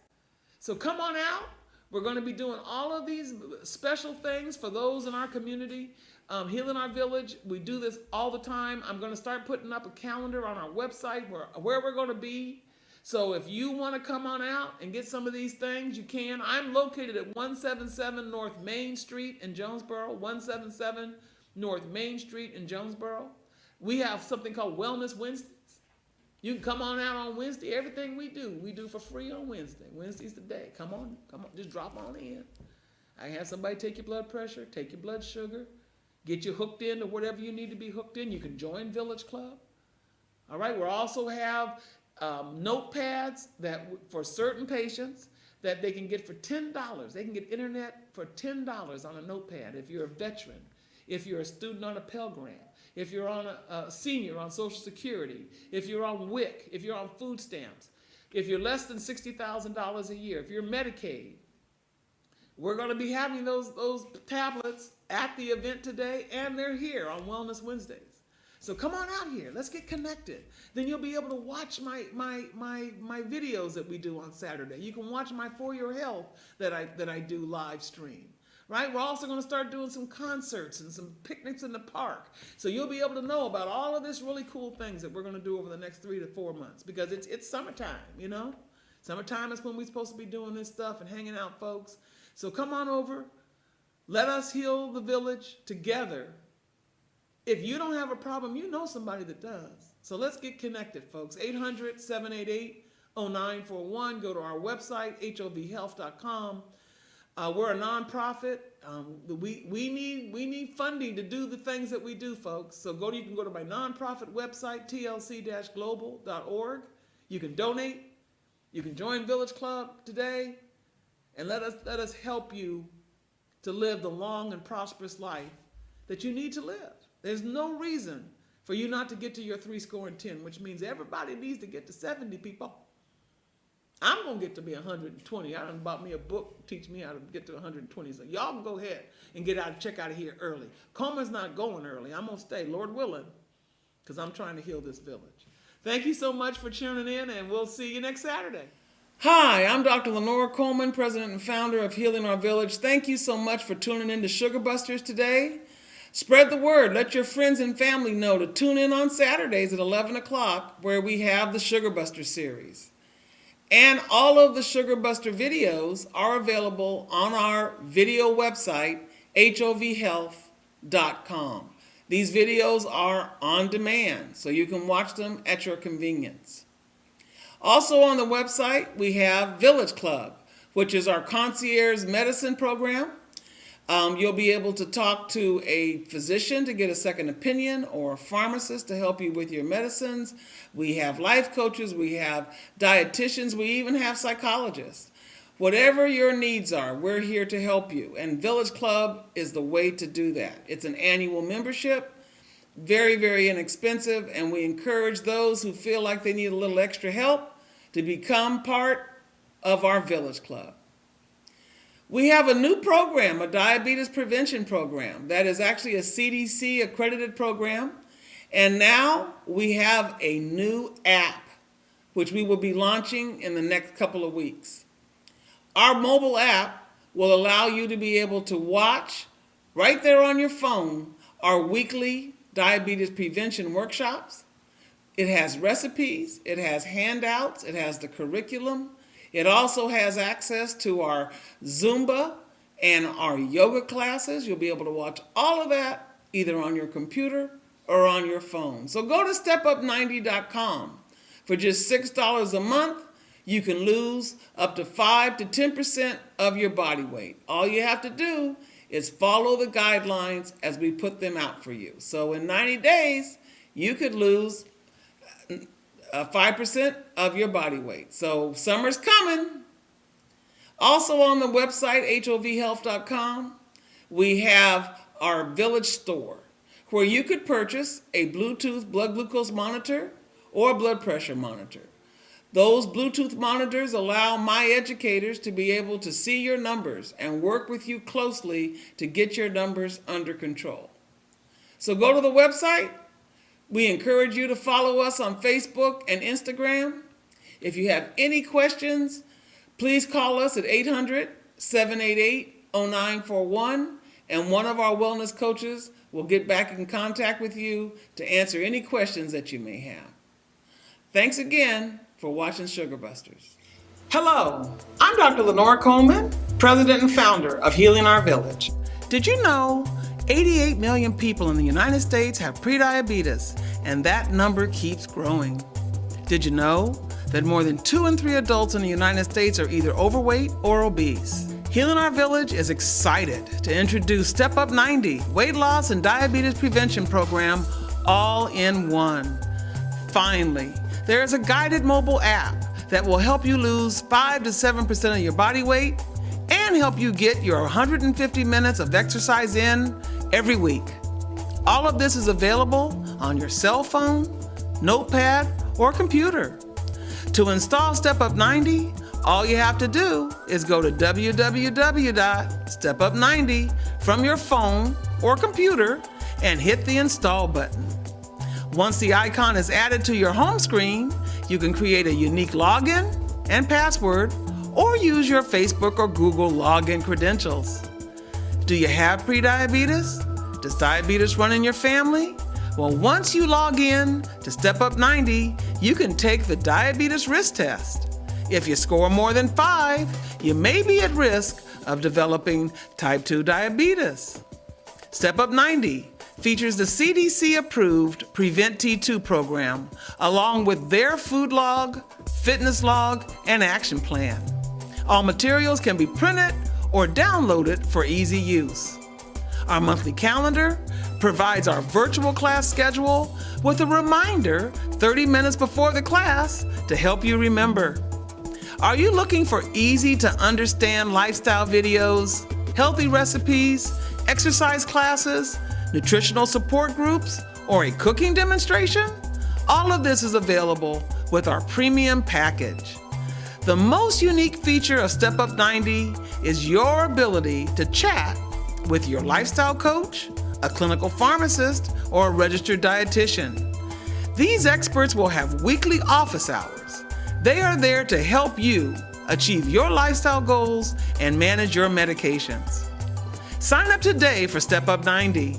So come on out. We're going to be doing all of these special things for those in our community. Healing Our Village, we do this all the time. I'm going to start putting up a calendar on our website where we're going to be. So if you want to come on out and get some of these things, you can. I'm located at 177 North Main Street in Jonesboro, 177 North Main Street in Jonesboro. We have something called Wellness Wednesdays. You can come on out on Wednesday. Everything we do for free on Wednesday. Wednesday's the day. Come on, just drop on in. I can have somebody take your blood pressure, take your blood sugar, get you hooked into whatever you need to be hooked in. You can join Village Club. All right, we'll also have notepads that for certain patients that they can get for $10. They can get internet for $10 on a notepad if you're a veteran, if you're a student on a Pell Grant, if you're on a senior on Social Security, if you're on WIC, if you're on food stamps, if you're less than $60,000 a year, if you're Medicaid. We're going to be having those tablets at the event today, and they're here on Wellness Wednesdays. So come on out here. Let's get connected. Then you'll be able to watch my videos that we do on Saturday. You can watch my For Your Health that I do live stream. Right? We're also going to start doing some concerts and some picnics in the park. So you'll be able to know about all of this really cool things that we're going to do over the next 3 to 4 months, because it's summertime, you know? Summertime is when we're supposed to be doing this stuff and hanging out, folks. So come on over. Let us heal the village together. If you don't have a problem, you know somebody that does. So let's get connected, folks. 800-788-0941. Go to our website, HOVhealth.com. We're a nonprofit. We need funding to do the things that we do, folks. So you can go to my nonprofit website, tlc-global.org. You can donate. You can join Village Club today, and let us help you to live the long and prosperous life that you need to live. There's no reason for you not to get to your 70, which means everybody needs to get to 70, people. I'm going to get to be 120. I done bought me a book, teach me how to get to 120. So y'all can go ahead and check out of here early. Coleman's not going early. I'm going to stay, Lord willing, because I'm trying to heal this village. Thank you so much for tuning in, and we'll see you next Saturday. Hi, I'm Dr. Lenore Coleman, president and founder of Healing Our Village. Thank you so much for tuning in to Sugar Busters today. Spread the word. Let your friends and family know to tune in on Saturdays at 11 o'clock, where we have the Sugar Buster series. And all of the Sugar Buster videos are available on our video website, HOVHealth.com. These videos are on demand, so you can watch them at your convenience. Also on the website, we have Village Club, which is our concierge medicine program. You'll be able to talk to a physician to get a second opinion, or a pharmacist to help you with your medicines. We have life coaches, we have dietitians, we even have psychologists. Whatever your needs are, we're here to help you. And Village Club is the way to do that. It's an annual membership, very, very inexpensive, and we encourage those who feel like they need a little extra help to become part of our Village Club. We have a new program, a diabetes prevention program, that is actually a CDC accredited program. And now we have a new app, which we will be launching in the next couple of weeks. Our mobile app will allow you to be able to watch right there on your phone our weekly diabetes prevention workshops. It has recipes, it has handouts, it has the curriculum. It also has access to our Zumba and our yoga classes. You'll be able to watch all of that either on your computer or on your phone. So go to StepUp90.com. For just $6 a month, you can lose up to 5 to 10% of your body weight. All you have to do is follow the guidelines as we put them out for you. So in 90 days, you could lose 5% of your body weight. So summer's coming. Also on the website, HOVhealth.com, we have our Village store, where you could purchase a Bluetooth blood glucose monitor or a blood pressure monitor. Those Bluetooth monitors allow my educators to be able to see your numbers and work with you closely to get your numbers under control. So go to the website. We encourage you to follow us on Facebook and Instagram. If you have any questions, please call us at 800-788-0941, and one of our wellness coaches will get back in contact with you to answer any questions that you may have. Thanks again for watching Sugar Busters. Hello, I'm Dr. Lenore Coleman, president and founder of Healing Our Village. Did you know 88 million people in the United States have prediabetes, and that number keeps growing? Did you know that more than 2 in 3 adults in the United States are either overweight or obese? Healing Our Village is excited to introduce Step Up 90 weight loss and diabetes prevention program all in one. Finally, there is a guided mobile app that will help you lose 5 to 7% of your body weight and help you get your 150 minutes of exercise in every week. All of this is available on your cell phone, notepad, or computer. To install Step Up 90, all you have to do is go to www.stepup90 from your phone or computer and hit the install button. Once the icon is added to your home screen, you can create a unique login and password or use your Facebook or Google login credentials. Do you have prediabetes? Does diabetes run in your family? Well, once you log in to Step Up 90, you can take the diabetes risk test. If you score more than 5, you may be at risk of developing type 2 diabetes. Step Up 90 features the CDC-approved Prevent T2 program, along with their food log, fitness log, and action plan. All materials can be printed or downloaded for easy use. Our monthly calendar provides our virtual class schedule with a reminder 30 minutes before the class to help you remember. Are you looking for easy to understand lifestyle videos, healthy recipes, exercise classes, nutritional support groups, or a cooking demonstration? All of this is available with our premium package. The most unique feature of Step Up 90 is your ability to chat with your lifestyle coach, a clinical pharmacist, or a registered dietitian. These experts will have weekly office hours. They are there to help you achieve your lifestyle goals and manage your medications. Sign up today for Step Up 90.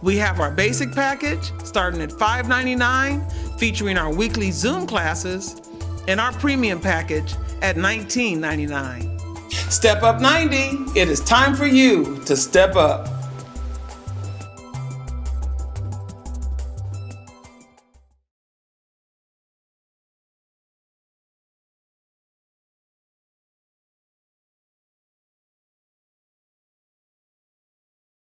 We have our basic package starting at $5.99, featuring our weekly Zoom classes, and our premium package at $19.99. Step Up 90, it is time for you to step up.